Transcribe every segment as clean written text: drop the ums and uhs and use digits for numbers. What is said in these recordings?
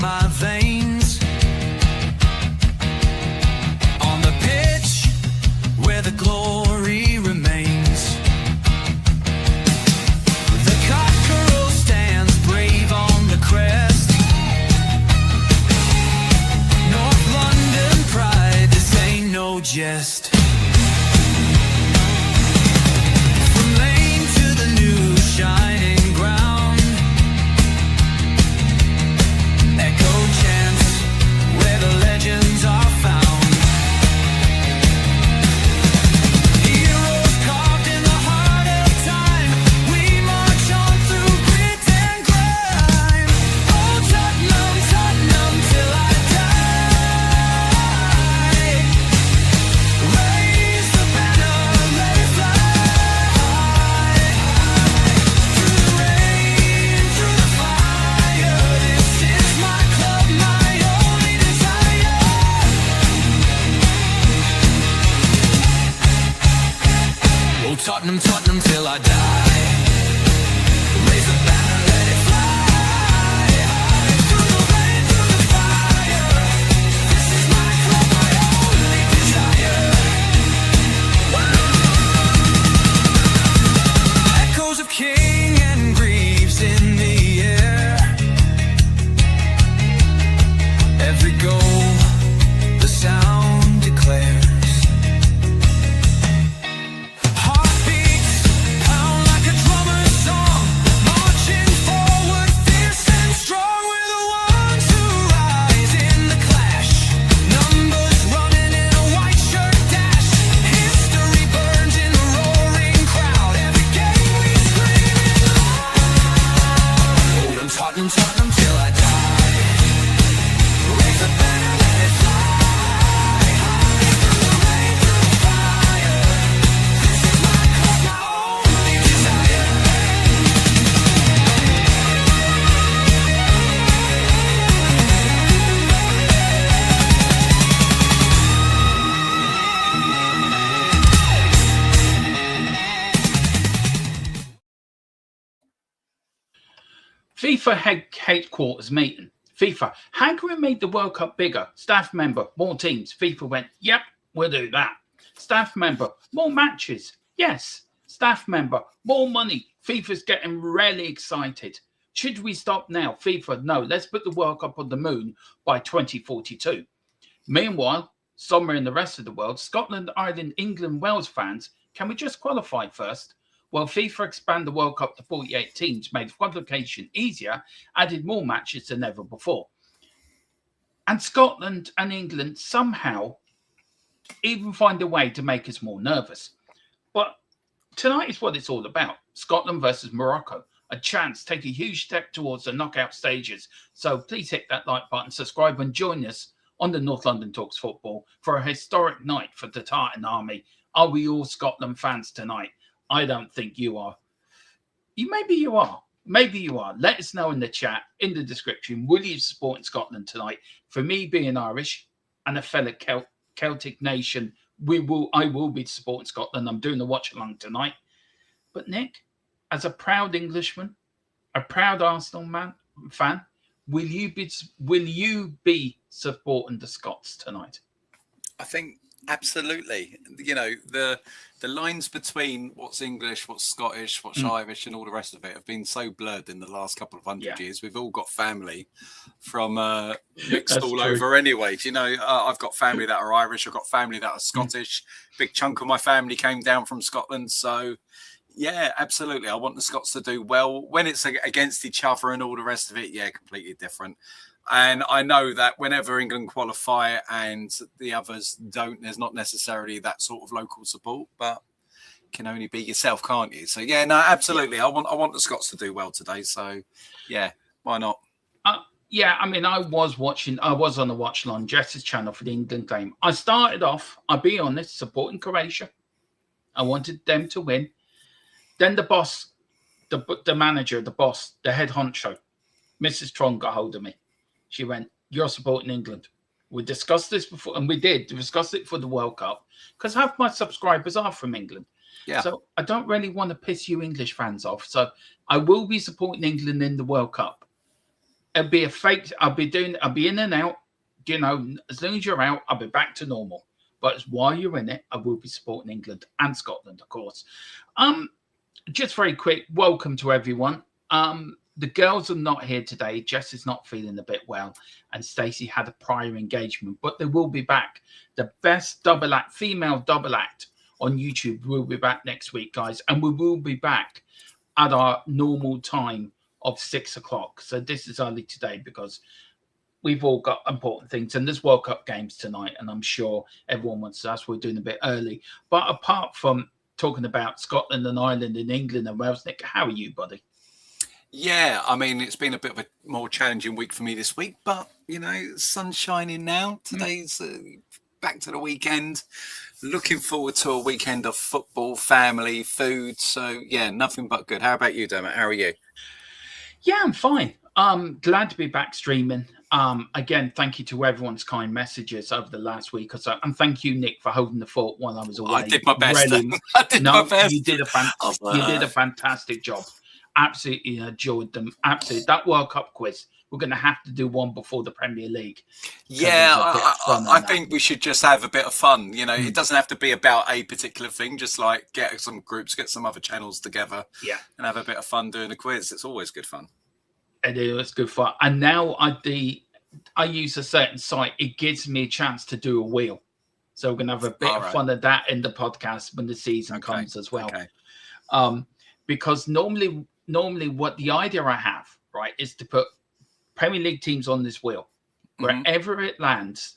my veins. On the pitch where the glory remains, the cockerel stands brave on the crest. North London pride, this ain't no jest. From lane to the new shining ground, echo chants where the legends are found. Heroes carved in the heart of time, we march on through grit and grime. Oh Tottenham, Tottenham till I die. Raise the banner, let it fly. Through the rain, through the fire, this is my club, my only desire. Oh Tottenham, Tottenham till I die. Raise the banner, let it fly. Through the rain, through the fire, this is my club, my only desire. Echoes of King and Greaves in the air. Every goal, the sound declares. Heartbeats pound like a drummer's song, marching forward, fierce and strong. We're the ones who rise in the clash. Numbers running in a white shirt dash. History burns in the roaring crowd. Every game we scream it loud. Tottenham, Tottenham till I die. Raise the banner, let it fly. Through the rain, through the fire, this is my club, my only desire. FIFA headquarters meeting. FIFA, how can we make the World Cup bigger? Staff member, more teams. FIFA went, yep, we'll do that. Staff member, more matches. Yes. Staff member, more money. FIFA's getting really excited. Should we stop now? FIFA, no, let's put the World Cup on the moon by 2042. Meanwhile, somewhere in the rest of the world, Scotland, Ireland, England, Wales fans, can we just qualify first? Well, FIFA expanded the World Cup to 48 teams, made qualification easier, added more matches than ever before. And Scotland and England somehow even find a way to make us more nervous. But tonight is what it's all about. Scotland versus Morocco. A chance to take a huge step towards the knockout stages. So please hit that like button, subscribe and join us on the North London Talks Football for a historic night for the Tartan Army. Are we all Scotland fans tonight? I don't think you are. Maybe you are. Maybe you are. Let us know in the chat, in the description. Will you support Scotland tonight? For me, being Irish and a fellow Celtic nation, I will be supporting Scotland. I'm doing the watch along tonight. But Nick, as a proud Englishman, a proud Arsenal fan, will you be supporting the Scots tonight? I think absolutely. You know, the lines between what's English, what's Scottish, what's Irish, and all the rest of it have been so blurred in the last couple of hundred years. We've all got family from mixed all true. over anyway. You know, I've got family that are Irish. I've got family that are Scottish. Big chunk of my family came down from Scotland. So, yeah, absolutely. I want the Scots to do well. When it's against each other and all the rest of it, yeah, completely different. And I know that whenever England qualify and the others don't, there's not necessarily that sort of local support, but can only be yourself, can't you? So yeah, no, absolutely. I want the Scots to do well today. So yeah, why not? Yeah, I mean, I was on the watch along Jess's channel for the England game. I started off, I'll be honest, supporting Croatia. I wanted them to win. Then the boss, the manager, the boss, the head honcho, Mrs. Tron got hold of me. She went, "You're supporting England." We discussed this before, and we discuss it for the World Cup, because half my subscribers are from England. Yeah. So I don't really want to piss you English fans off. So I will be supporting England in the World Cup. It'll be a fake. I'll be in and out. You know, as long as you're out, I'll be back to normal. But while you're in it, I will be supporting England and Scotland, of course. Just very quick, welcome to everyone. The girls are not here today. Jess is not feeling a bit well, and Stacey had a prior engagement, but they will be back. The best double act, female double act on YouTube will be back next week, guys, and we will be back at our normal time of 6 o'clock. So this is early today because we've all got important things, and there's World Cup games tonight, and I'm sure everyone wants us. We're doing a bit early, but apart from talking about Scotland and Ireland and England and Wales, Nick, how are you, buddy? Yeah, I mean, it's been a bit of a more challenging week for me this week, but, you know, sun's shining now. Today's back to the weekend. Looking forward to a weekend of football, family, food. So, yeah, nothing but good. How about you, Dermot? How are you? Yeah, I'm fine. Glad to be back streaming. Again, thank you to everyone's kind messages over the last week or so. And thank you, Nick, for holding the fort while I was away. I did my best. I did my best. You did a fantastic job. Absolutely enjoyed them. Absolutely. That World Cup quiz, we're going to have to do one before the Premier League. Yeah, I think we should just have a bit of fun. You know, it doesn't have to be about a particular thing. Just like get some groups, get some other channels together, and have a bit of fun doing a quiz. It's always good fun. It is good fun. And now I use a certain site. It gives me a chance to do a wheel. So we're going to have a bit of fun of that in the podcast when the season comes as well. Okay. Because normally what the idea I have, right, is to put Premier League teams on this wheel. Wherever it lands,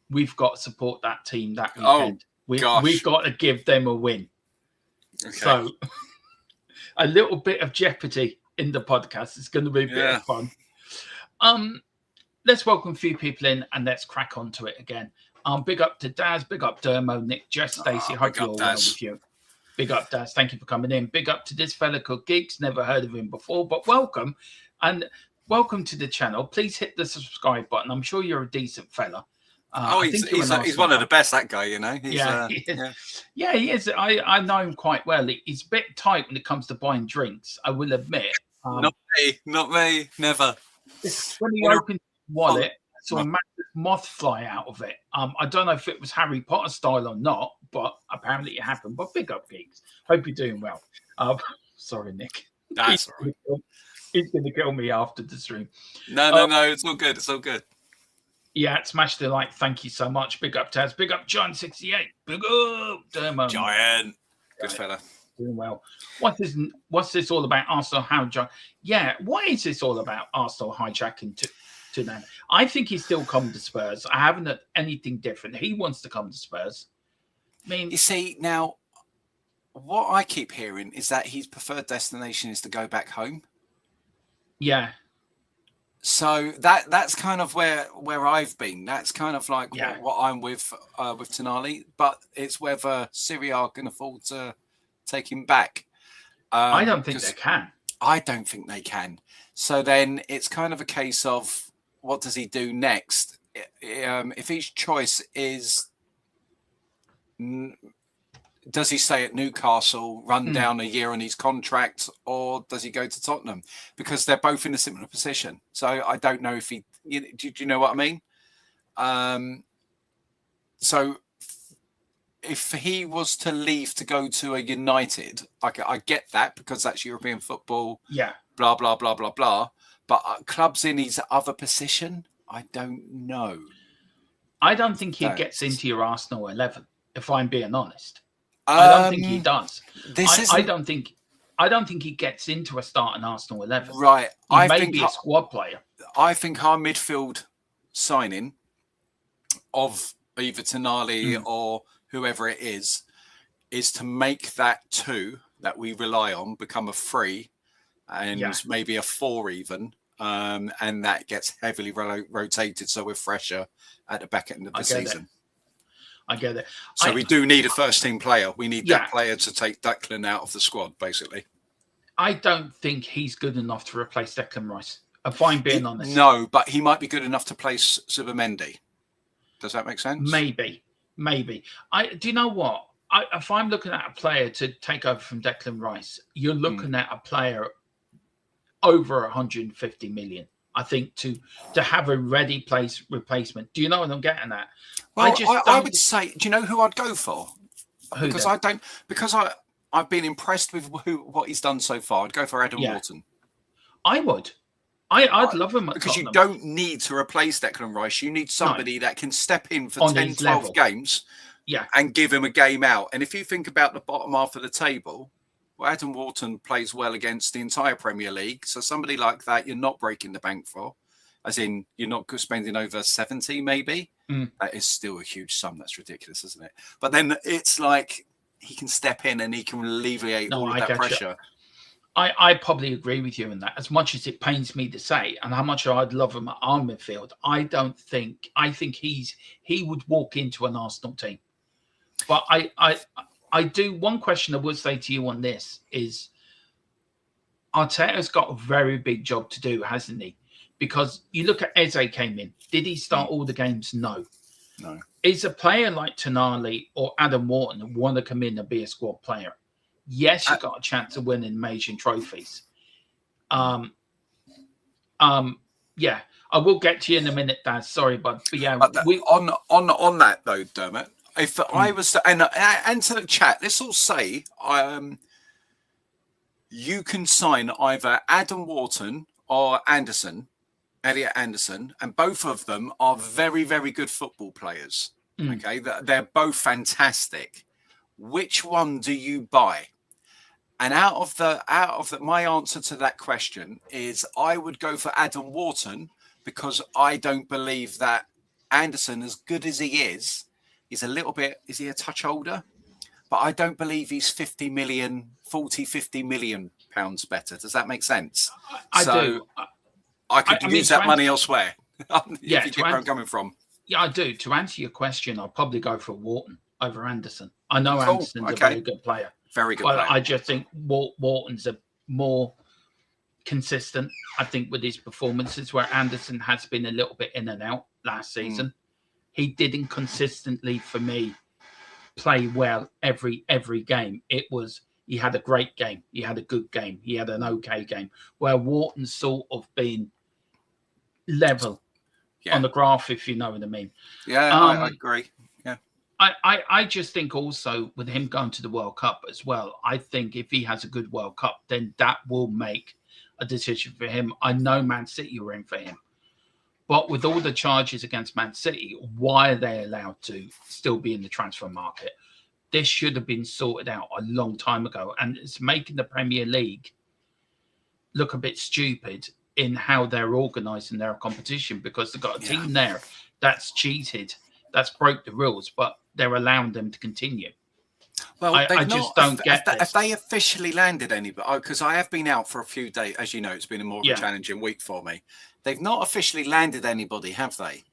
we've got to support that team that weekend. We've got to give them a win. Okay. So a little bit of jeopardy in the podcast. It's going to be a bit of fun. Let's welcome a few people in and let's crack on to it again. Big up to Daz, big up Dermo, Nick, Jess, Stacey. Hope you're all well with you. Big up, Daz. Thank you for coming in. Big up to this fella called Geeks. Never heard of him before, but welcome. And welcome to the channel. Please hit the subscribe button. I'm sure you're a decent fella. He's one of the best, that guy, you know. He is. I know him quite well. He's a bit tight when it comes to buying drinks, I will admit. Not me. Never. When he opened his wallet, I saw a massive moth fly out of it. I don't know if it was Harry Potter style or not, but apparently it happened. But big up, Geeks. Hope you're doing well. Sorry, Nick. That's all right. He's going to kill me after the stream. No. It's all good. It's all good. Yeah, smash the like. Thank you so much. Big up, Taz. Big up, John68. Big up, Dermo. Giant. Good fella. Doing well. What's this all about? Arsenal hijack? Yeah, what is this all about? Arsenal hijacking to them? I think he's still coming to Spurs. I haven't heard anything different. He wants to come to Spurs. I mean, you see, now what I keep hearing is that his preferred destination is to go back home. Yeah. So that's kind of where I've been. That's kind of like what I'm with Tonali. But it's whether Syria can afford to take him back. I don't think they can. I don't think they can. So then it's kind of a case of what does he do next? If his choice is, does he stay at Newcastle, run down a year on his contract, or does he go to Tottenham? Because they're both in a similar position. So I don't know if he, do you know what I mean? So if he was to leave to go to a United, I get that because that's European football. Yeah. Blah, blah, blah, blah, blah. But clubs in his other position, I don't know. I don't think he gets into your Arsenal 11, if I'm being honest. I don't think he does. I don't think he gets into a starting Arsenal 11. Right. He may be a squad player. I think our midfield signing of either Tonali or whoever it is to make that 2 that we rely on become a 3 and maybe a 4 even. And that gets heavily rotated so we're fresher at the back end of the season. I get it. So we do need a first team player. We need that player to take Declan out of the squad, basically. I don't think he's good enough to replace Declan Rice, if I'm being honest. No, but he might be good enough to place Zubimendi. Does that make sense? Maybe. Do you know what? If I'm looking at a player to take over from Declan Rice, you're looking at a player over 150 million. I think to have a ready place replacement. Do you know what I'm getting at? Well, just I would say, do you know who I'd go for? Who Because then? I've been impressed with what he's done so far. I'd go for Adam Wharton. I would. I'd love him at because Tottenham. you don't need to replace Declan Rice. You need somebody that can step in for 10, 12 games and give him a game out. And if you think about the bottom half of the table, well, Adam Wharton plays well against the entire Premier League. So somebody like that, you're not breaking the bank for. As in, you're not spending over 70, maybe. That is still a huge sum. That's ridiculous, isn't it? But then it's like he can step in and he can alleviate all of that pressure. I probably agree with you in that. As much as it pains me to say, and how much I'd love him at our midfield, I think he would walk into an Arsenal team. But I do. One question I would say to you on this is, Arteta's got a very big job to do, hasn't he? Because you look at Eze came in. Did he start all the games? No. Is a player like Tonali or Adam Wharton want to come in and be a squad player? Yes, you've got a chance of winning amazing trophies. Yeah, I will get to you in a minute, Dad. Sorry, but yeah. On that though, Dermot, if I was to, and to the chat, let's all say, you can sign either Adam Wharton or Elliot Anderson, and both of them are very, very good football players. Okay, they're both fantastic. Which one do you buy? And out of the my answer to that question is I would go for Adam Wharton, because I don't believe that Anderson, as good as he is a little bit, is he a touch older? But I don't believe he's 50 million pounds better. Does that make sense? I do. I could use that money elsewhere. If you get where I'm coming from. Yeah, I do. To answer your question, I'll probably go for Wharton over Anderson. I know Anderson's a very good player. Very good player. I just think Wharton's a more consistent, I think, with his performances, where Anderson has been a little bit in and out last season. He didn't consistently, for me, play well every game. He had a great game. He had a good game. He had an okay game. Where Wharton's sort of been level on the graph, if you know what I mean. Yeah, I agree. Yeah. I just think also with him going to the World Cup as well, I think if he has a good World Cup, then that will make a decision for him. I know Man City were in for him. But with all the charges against Man City, why are they allowed to still be in the transfer market? This should have been sorted out a long time ago. And it's making the Premier League look a bit stupid in how they're organising their competition, because they've got a team there that's cheated, that's broke the rules, but they're allowing them to continue. Well, I just don't get this. If they officially landed anybody, because I have been out for a few days, as you know, it's been a more challenging week for me. They've not officially landed anybody, have they?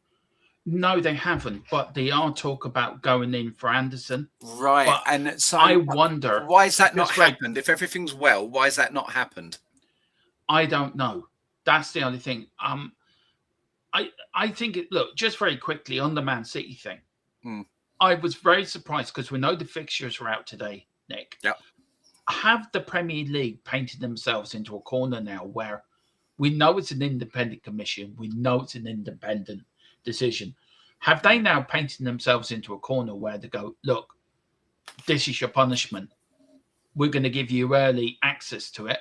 No, they haven't, but they are talk about going in for Anderson. Right. But and so I wonder, why has that not happened? If everything's well, why has that not happened? I don't know. That's the only thing. I think look, just very quickly on the Man City thing. I was very surprised because we know the fixtures are out today, Nick. Yep. Have the Premier League painted themselves into a corner now where we know it's an independent commission, we know it's an independent decision. Have they now painted themselves into a corner where they go, look, this is your punishment. We're going to give you early access to it.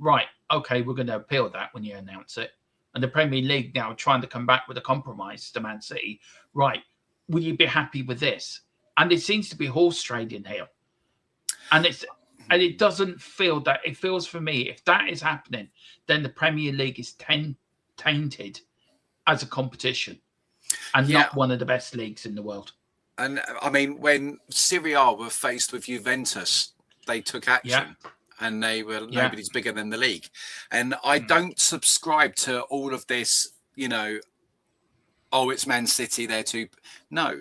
Right. Okay, we're going to appeal that when you announce it. And the Premier League now trying to come back with a compromise to Man City. Right. Will you be happy with this? And it seems to be horse trading here. And it doesn't feel that. It feels for me, if that is happening, then the Premier League is tainted as a competition and not one of the best leagues in the world. And I mean, when Serie A were faced with Juventus, they took action and they were nobody's bigger than the league. And I don't subscribe to all of this, you know, oh, it's Man City there too. No,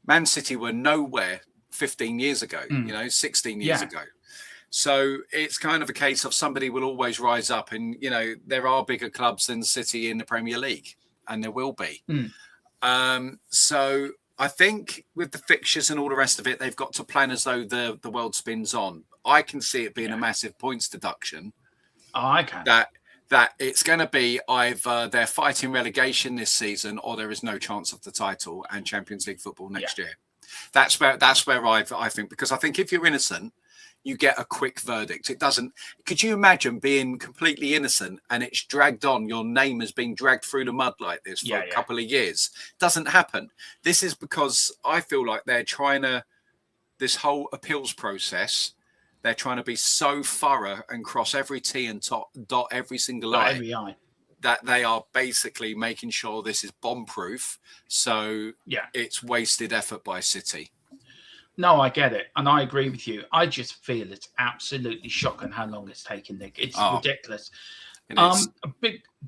Man City were nowhere 15 years ago, 16 years ago. So it's kind of a case of somebody will always rise up, and, you know, there are bigger clubs than City in the Premier League, and there will be. So I think with the fixtures and all the rest of it, they've got to plan as though the world spins on. I can see it being a massive points deduction. Oh, I can. that it's going to be either they're fighting relegation this season or there is no chance of the title and Champions League football next year. That's where I think, because I think if you're innocent, you get a quick verdict. It doesn't. Could you imagine being completely innocent and it's dragged on? Your name has been dragged through the mud like this for a couple of years. Doesn't happen. This is because I feel like they're trying to, this whole appeals process, they're trying to be so thorough and cross every T and dot every single I, that they are basically making sure this is bomb-proof. So it's wasted effort by City. No, I get it. And I agree with you. I just feel it's absolutely shocking how long it's taken, Nick. It's ridiculous. It is. A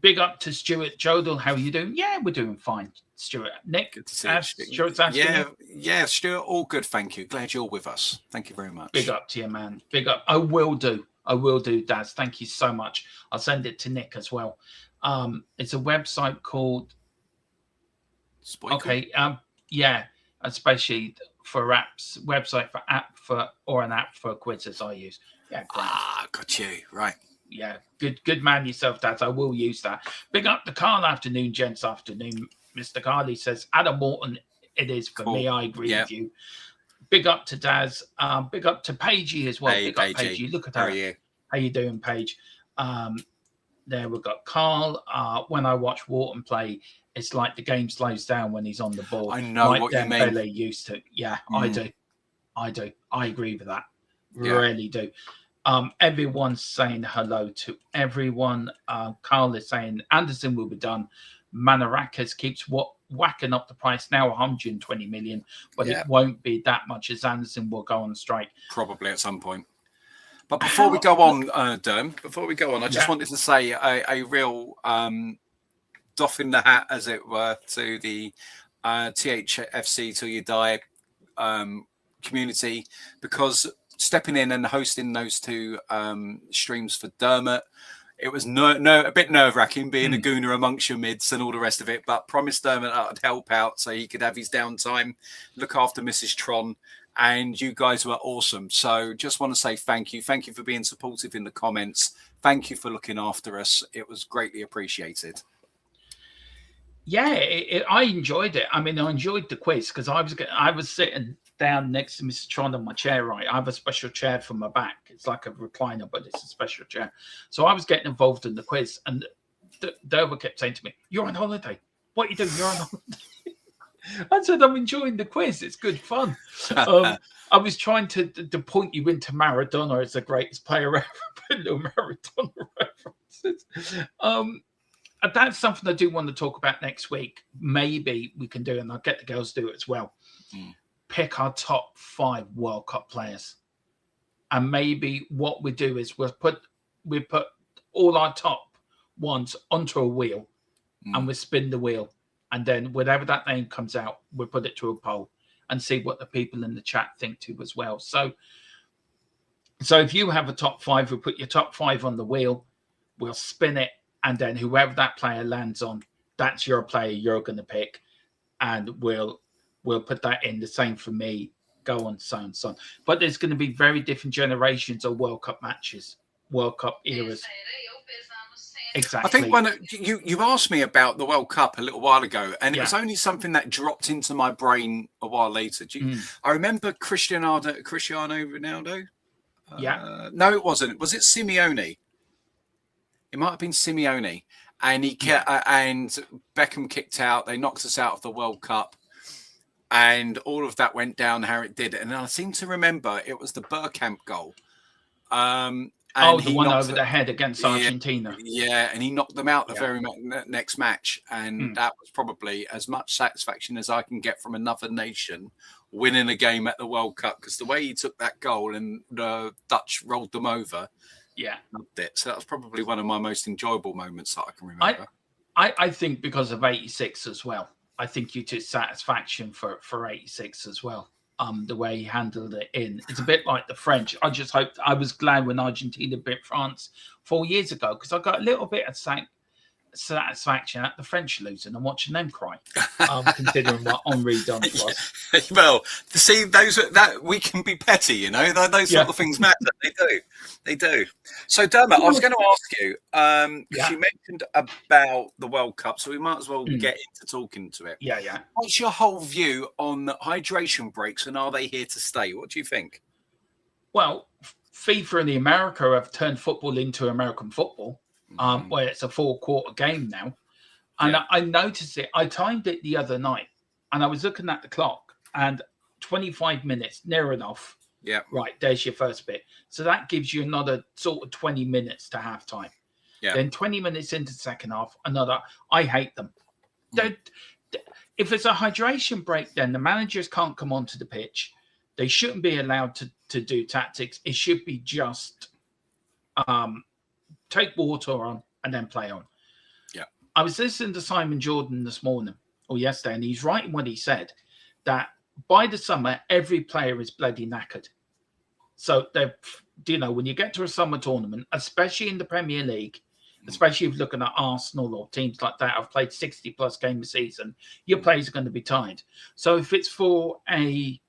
big up to Stuart Jodel. How are you doing? Yeah, we're doing fine, Stuart. Nick, good to see you. Stuart's yeah, Stuart, all good, thank you. Glad you're with us. Thank you very much. Big up to you, man. Big up. I will do, Daz. Thank you so much. I'll send it to Nick as well. It's a website called especially for apps, website for an app for quizzes I use. Yeah, great. Got you. Right. Yeah, good man yourself, Dad. I will use that. Big up the Carl afternoon, gents afternoon. Mr. Carly says, Adam Morton, it is for me. I agree with you. Big up to Daz. Big up to Paigey as well. Big up Paigey. Look at that. How you doing, Paige? There we've got Carl. When I watch Wharton play, it's like the game slows down when he's on the ball. I know like what you mean. Dembele used to. Yeah, I do. I agree with that. Really do. Everyone's saying hello to everyone. Carl is saying Anderson will be done. Manarakis keeps whacking up the price now, 120 million, but it won't be that much as Anderson will go on strike. Probably at some point. But before we go on, Derm, I just wanted to say a real doff in the hat, as it were, to the THFC Till You Die community, because stepping in and hosting those two streams for Dermot, it was a bit nerve-wracking being a gooner amongst your mids and all the rest of it, but promised Dermot I'd help out so he could have his downtime, look after Mrs. Tron, and you guys were awesome. So just want to say thank you. Thank you for being supportive in the comments. Thank you for looking after us. It was greatly appreciated. Yeah, I enjoyed it. I mean, I enjoyed the quiz because I was sitting down next to Mr. Tron on my chair, right? I have a special chair for my back. It's like a recliner, but it's a special chair. So I was getting involved in the quiz, and Derwa kept saying to me, "You're on holiday. What are you doing? You're on holiday." I said, "I'm enjoying the quiz. It's good fun." I was trying to point you into Maradona as the greatest player ever, but no Maradona references. That's something I do want to talk about next week. Maybe we can do, and I'll get the girls to do it as well. Pick our top 5 World Cup players, and maybe what we do is we put all our top ones onto a wheel, and we spin the wheel, and then whatever that name comes out, we put it to a poll and see what the people in the chat think too as well. So if you have a top 5, we'll put your top 5 on the wheel, we'll spin it, and then whoever that player lands on, that's your player you're going to pick, and we'll put that in. The same for me. Go on, so and so on. But there's going to be very different generations of World Cup matches, World Cup eras. Exactly. I think when you asked me about the World Cup a little while ago, and it was only something that dropped into my brain a while later. I remember Cristiano Ronaldo. No, it wasn't. Was it Simeone? It might have been Simeone, and and Beckham kicked out. They knocked us out of the World Cup, and all of that went down how it did. And I seem to remember it was the Bergkamp goal. And the one over the head against Argentina. Yeah, and he knocked them out the very next match, and that was probably as much satisfaction as I can get from another nation winning a game at the World Cup, because the way he took that goal and the Dutch rolled them over. Loved it. So that was probably one of my most enjoyable moments that I can remember. I think because of 86 as well. I think you took satisfaction for 86 as well. The way he handled it it's a bit like the French. I was glad when Argentina beat France 4 years ago, because I got a little bit of satisfaction at the French losing and watching them cry. Considering what Henri done to us. Well, see, that we can be petty, you know. Those sort of things matter. They do. So, Dermot, I was going to ask you because you mentioned about the World Cup, so we might as well get into talking to it. Yeah. What's your whole view on hydration breaks, and are they here to stay? What do you think? Well, FIFA and the America have turned football into American football, where it's a 4-quarter game now. And I noticed it. I timed it the other night, and I was looking at the clock, and 25 minutes, near enough. Yeah. Right, there's your first bit. So that gives you another sort of 20 minutes to half time. Yeah. Then 20 minutes into the second half, another. I hate them. If it's a hydration break, then the managers can't come onto the pitch. They shouldn't be allowed to do tactics. It should be just take water on and then play on. Yeah. I was listening to Simon Jordan this morning or yesterday, and he's right in what he said, that by the summer, every player is bloody knackered. So, when you get to a summer tournament, especially in the Premier League, especially if you're looking at Arsenal or teams like that, have played 60-plus games a season, your players are going to be tired. So if it's for the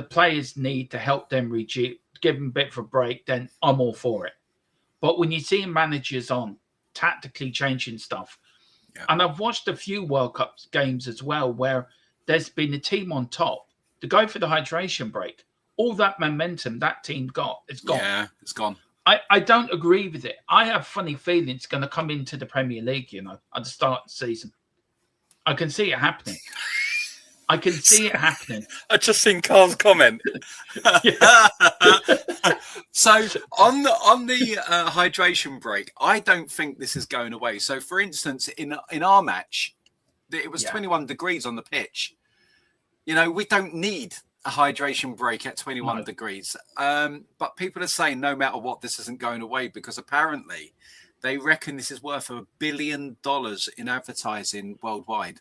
players' need to help them give them a bit of a break, then I'm all for it. But when you see managers on tactically changing stuff, and I've watched a few World Cup games as well where there's been a team on top to go for the hydration break. All that momentum that team got, it's gone. Yeah, it's gone. I don't agree with it. I have funny feelings it's going to come into the Premier League, at the start of the season. I can see it happening. I just seen Carl's comment. So on the hydration break, I don't think this is going away. So, for instance, in our match, it was 21 degrees on the pitch. We don't need a hydration break at 21 degrees. But people are saying no matter what, this isn't going away because apparently they reckon this is worth $1 billion in advertising worldwide.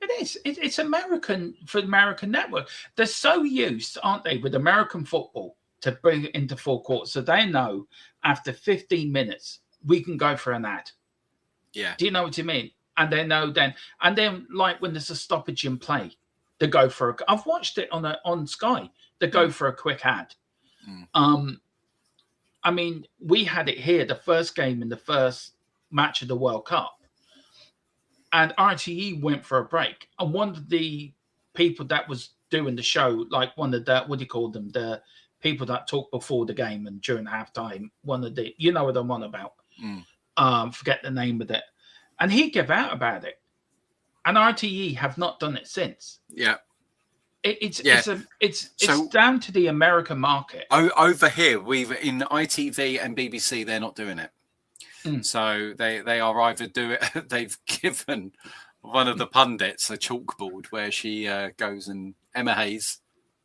It is. It's American for the American network. They're so used, aren't they, with American football to bring it into 4 quarters. So they know after 15 minutes, we can go for an ad. Yeah. Do you know what I mean? And they know then. And then, like when there's a stoppage in play, they go for I've watched it on Sky. They go for a quick ad. I mean, we had it here, the first game in the first match of the World Cup. And RTE went for a break. And one of the people that was doing the show, like one of the, what do you call them? The people that talk before the game and during halftime, one of the, you know what I'm on about. Forget the name of it. And he gave out about it. And RTE have not done it since. Yeah. It's down to the American market. Over here, in ITV and BBC, they're not doing it. So they are either they've given one of the pundits a chalkboard where she goes and Emma Hayes,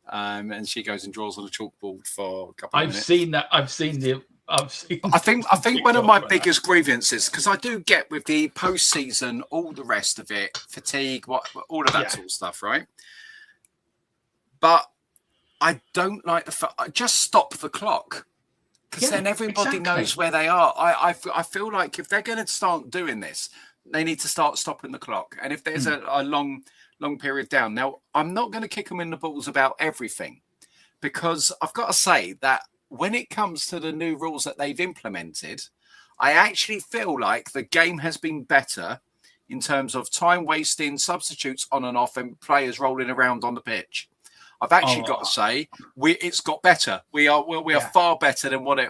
and she goes and draws on a chalkboard for a couple of minutes. I've seen I think one of my biggest grievances, because I do get with the postseason, all the rest of it, fatigue, all of that sort of stuff, right? But I don't like the fact. Just stop the clock. Because then everybody knows where they are. I feel like if they're going to start doing this, they need to start stopping the clock. And if there's a long period down. Now, I'm not going to kick them in the balls about everything. Because I've got to say that when it comes to the new rules that they've implemented, I actually feel like the game has been better in terms of time wasting, substitutes on and off, and players rolling around on the pitch. I've actually got to say, it's got better. We are far better than what it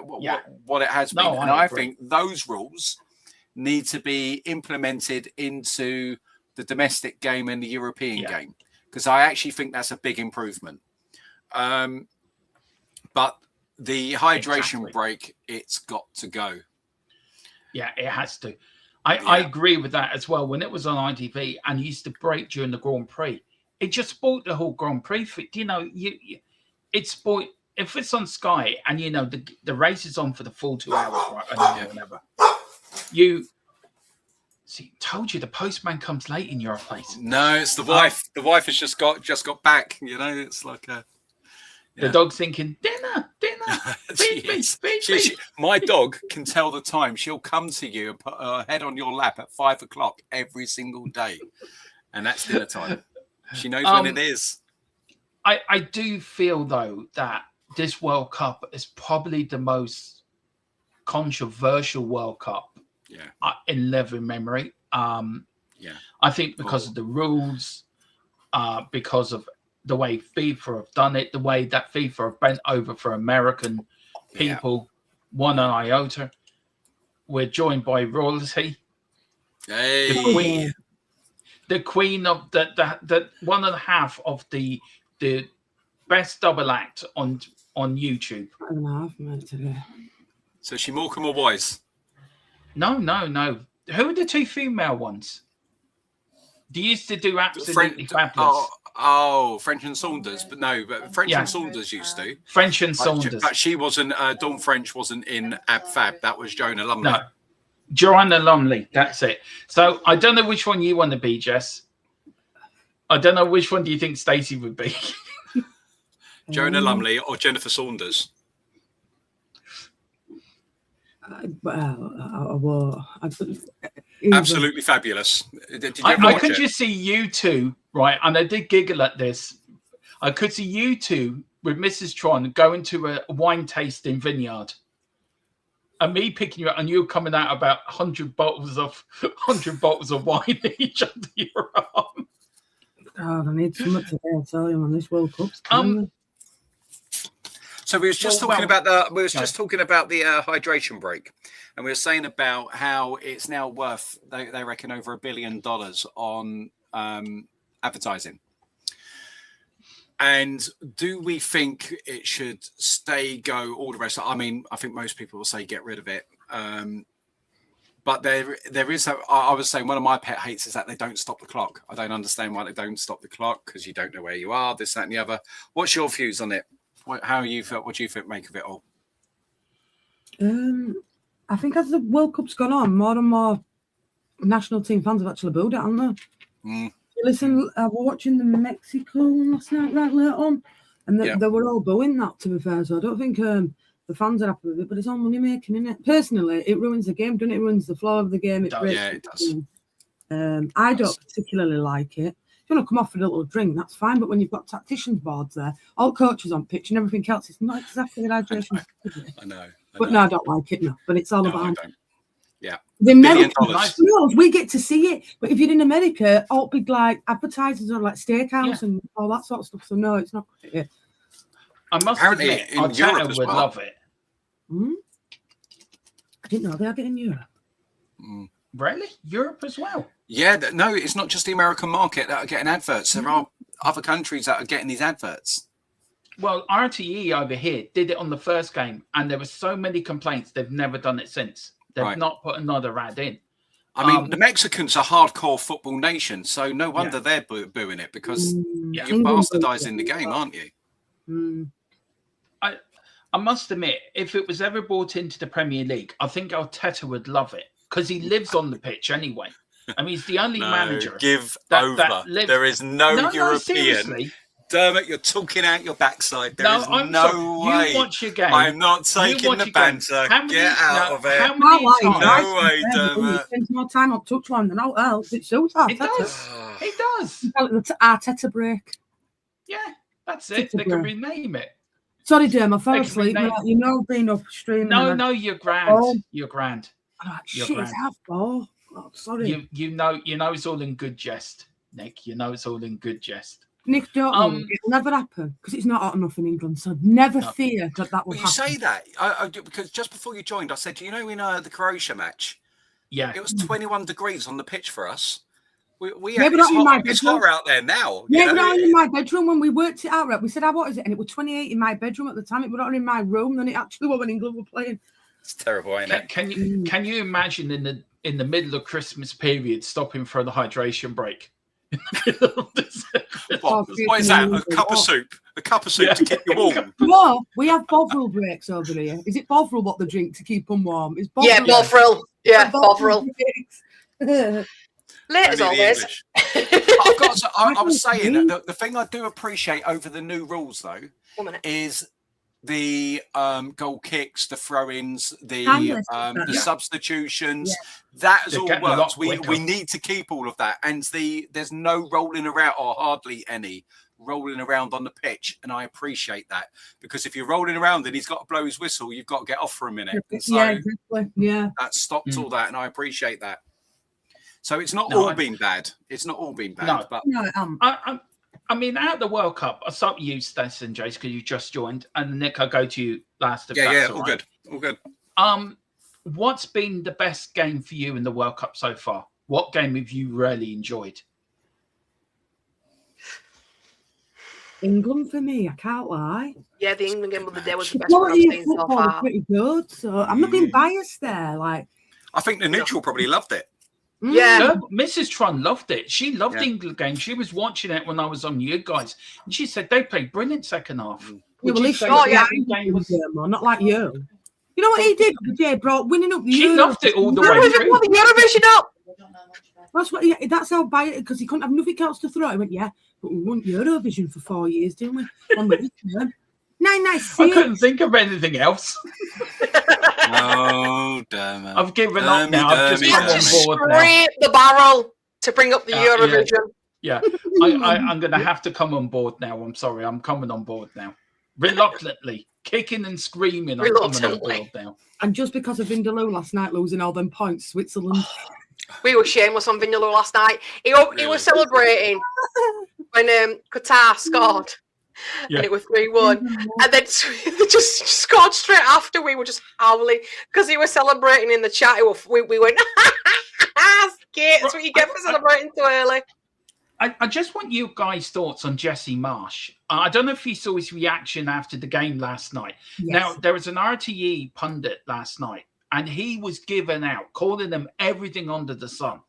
has been, and I think those rules need to be implemented into the domestic game and the European game, because I actually think that's a big improvement. But the hydration break, it's got to go. Yeah, it has to. I agree with that as well. When it was on ITV and used to break during the Grand Prix, it just spoiled the whole Grand Prix. It's spoiled. If it's on Sky and the race is on for the full 2 hours, right? Whatever. Told you the postman comes late in your place. No, it's the wife. The wife has just got back. It's like the dog's thinking dinner. My dog can tell the time. She'll come to you and put her head on your lap at 5 o'clock every single day. And that's dinner time. She knows when it is. I do feel, though, that this World Cup is probably the most controversial World Cup in living memory. I think because of the rules, because of the way FIFA have done it, the way that FIFA have bent over for American people, one iota. We're joined by royalty. Hey. The queen of the one and a half of the best double act on YouTube. So is she Morecambe or Wise? No. Who are the two female ones? They used to do absolutely fabulous. French and Saunders, but French and Saunders used to. French and Saunders, but she wasn't. Dawn French wasn't in Ab Fab. That was Joanna Lumley. No, Joanna Lumley. That's it. So I don't know which one you want to be, Jess. I don't know which one do you think Stacey would be. Joanna Lumley or Jennifer Saunders? Absolutely fabulous. Did you I could just see you two, right? And I did giggle at this. I could see you two with Mrs. Tron going to a wine tasting vineyard, and me picking you up, and you coming out about 100 bottles of wine each under your arm. God, I need something today. I tell you, man, this World Cup's coming. So we was just talking about the hydration break, and we were saying about how it's now worth they reckon over $1 billion on advertising. And do we think it should stay, go, all the rest? I mean, I think most people will say get rid of it. But there is, I was saying one of my pet hates is that they don't stop the clock. I don't understand why they don't stop the clock, because you don't know where you are, this, that, and the other. What's your views on it? How you felt? What do you think make of it all? I think as the World Cup's gone on, more and more national team fans have actually booed it, haven't they? Listen, I was watching the Mexico last night, right later on, and they were all booing that, to be fair. So I don't think the fans are happy with it, but it's all money making, isn't it? Personally, it ruins the game, doesn't it? It ruins the flow of the game. It does. I don't particularly like it. If you want to come off with a little drink, that's fine. But when you've got tacticians boards there, all coaches on pitch and everything else, it's not exactly the hydration. I know. But no, I don't like it, no. But it's all about... Yeah. The Americans, we get to see it. But if you're in America, all big like advertisers on like steakhouse and all that sort of stuff. So no, it's not great. I must admit, Arteta would love it. I didn't know they had it in Europe. Really? Europe as well? Yeah, no, it's not just the American market that are getting adverts. There are other countries that are getting these adverts. Well, RTE over here did it on the first game, and there were so many complaints they've never done it since. They've not put another ad in. I mean, the Mexicans are hardcore football nation, so no wonder they're booing it, because you're bastardizing the game, aren't you? I must admit, if it was ever brought into the Premier League, I think Arteta would love it, because he lives on the pitch anyway. I mean, he's the only manager. That lives... There is no European. Dermot, you're talking out your backside. There is no way. You watch your game. I'm not taking the banter. Get out of it. No way, Dermot. He spends more time on touchline than all else. It suits Arteta. It does. The Arteta break. Yeah, that's it. They can rename it. Sorry, Dermot, I fell asleep. You know, being up streaming. No, you're grand. You're grand. Shit, it's half ball. Oh, sorry. You know it's all in good jest, Nick. You know it's all in good jest. Nick, don't it'll never happen, because it's not hot enough in England, so never fear that will happen. You say that because just before you joined, I said, in the Croatia match, it was 21 degrees on the pitch for us. It's hotter out there now. Yeah, but not in my bedroom. When we worked it out, we said, what is it? And it was 28 in my bedroom at the time. It was not in my room than it actually was when England were playing. It's terrible, ain't it? Can you imagine in the middle of Christmas period stopping for the hydration break? What is that? A cup of soup? A cup of soup to keep you warm? No, we have Bovril breaks over here. Is it Bovril what they drink to keep them warm? Is Bovril? Yeah, Bovril. Yeah, Bovril. Late as always. I was saying that the thing I do appreciate over the new rules, though, is the goal kicks, the throw-ins, Timeless, the yeah. substitutions. Yeah. That has They're all getting a lot worked. quicker. We need to keep all of that. And there's no rolling around, or hardly any rolling around on the pitch. And I appreciate that, because if you're rolling around and he's got to blow his whistle, you've got to get off for a minute. And so Yeah, exactly. Yeah. that stopped all that, and I appreciate that. So it's not been bad. It's not all been bad. No. But I mean, at the World Cup, I'll start with you, Stacey and Jace, because you just joined, and Nick, I'll go to you last. Yeah, all good. What's been the best game for you in the World Cup so far? What game have you really enjoyed? England for me, I can't lie. Yeah, the England game of the day was the best one I've seen so Football far. was pretty good, so I'm not being biased there. Like, I think the neutral probably loved it. Yeah. Mrs. Tron loved it. She loved the England game. She was watching it when I was on you guys, and she said they played brilliant second half. not like you. You know what he did? Jay brought winning up the She Euro. loved it all the Why way was it through. for the Eurovision up? That's what. That's how biased, because he couldn't have nothing else to throw. He went, yeah, but we won Eurovision for 4 years, didn't we? On the return. 996. I couldn't think of anything else. Oh, damn it. I've given up now. I've just He come had to on board now. scrape the barrel to bring up the Eurovision. Yeah, I'm going to have to come on board now. I'm sorry. I'm coming on board now. Reluctantly. Kicking and screaming. I'm coming on board now. And just because of Vindaloo last night losing all them points, Switzerland. We were shameless on Vindaloo last night. He was celebrating when Qatar scored. Yeah. And it was 3-1. And then they just scored straight after. We were just howling because he was celebrating in the chat. We went, skate. That's what you get for celebrating too early. I just want you guys' thoughts on Jesse Marsh. I don't know if you saw his reaction after the game last night. Yes. Now, there was an RTE pundit last night, and he was giving out, calling them everything under the sun.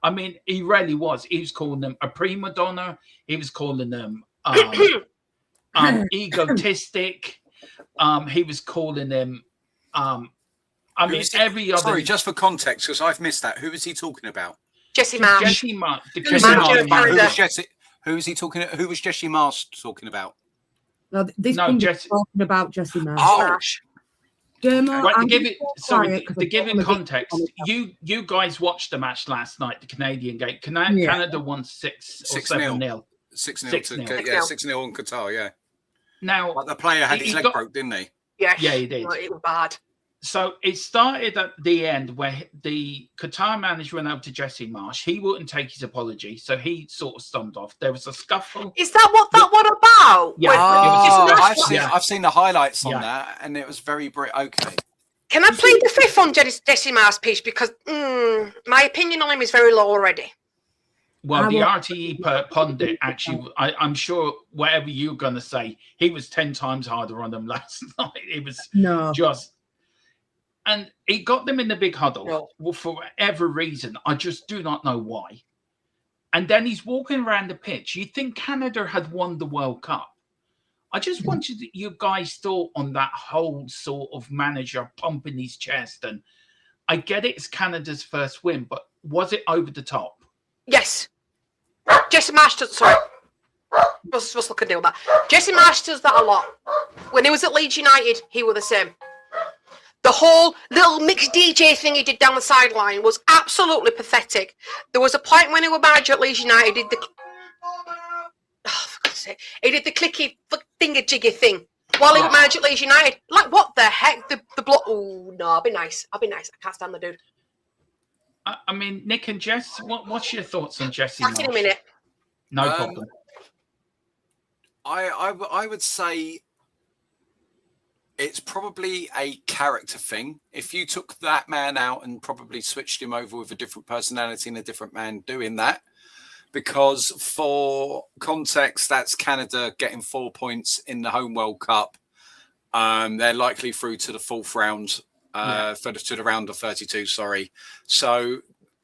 I mean, he really was. He was calling them a prima donna. He was calling them egotistic. He was calling them. Every other. Sorry, just for context, because I've missed that. Who is he talking about? Jesse Marsh. Jesse Marsh. Who was he talking? Who was Jesse Marsh talking about? No, Jesse talking about Jesse Marsh. Marsh. Right, to give it context, you guys watched the match last night, the Canadian game. Canada won 6 or 7-0. 6-0 on Qatar, yeah. Now, but the player had his leg broke, didn't he? Yeah, he did. No, it was bad. So it started at the end where the Qatar manager went over to Jesse Marsh. He wouldn't take his apology, so he sort of stormed off. There was a scuffle. Is that what that one about? Yeah. I've seen the highlights on that, and it was very okay. Can I plead the fifth on Jesse Marsh's piece, because my opinion on him is very low already. Well, the RTE pundit, actually, I'm sure whatever you're going to say, he was 10 times harder on them last night. It was just... And he got them in the big huddle for whatever reason. I just do not know why. And then he's walking around the pitch. You'd think Canada had won the World Cup. I just wanted you guys' thought on that whole sort of manager pumping his chest. And I get it's Canada's first win, but was it over the top? Yes. Jesse Marsh does... Sorry. Let's look and deal with that. Jesse Marsh does that a lot. When he was at Leeds United, he was the same. The whole little mixed DJ thing he did down the sideline was absolutely pathetic. There was a point when he was manager at Leeds United, he did the clicky thingy-jiggy thing while he was manager at Leeds United. Like, what the heck? The block. Oh, no, I'll be nice. I can't stand the dude. I mean, Nick and Jess, what's your thoughts on Jesse Back Marsh? in a minute. No problem. I would say it's probably a character thing. If you took that man out and probably switched him over with a different personality and a different man doing that, because for context, that's Canada getting 4 points in the home World Cup. They're likely through to the fourth round, to the round of 32, sorry. So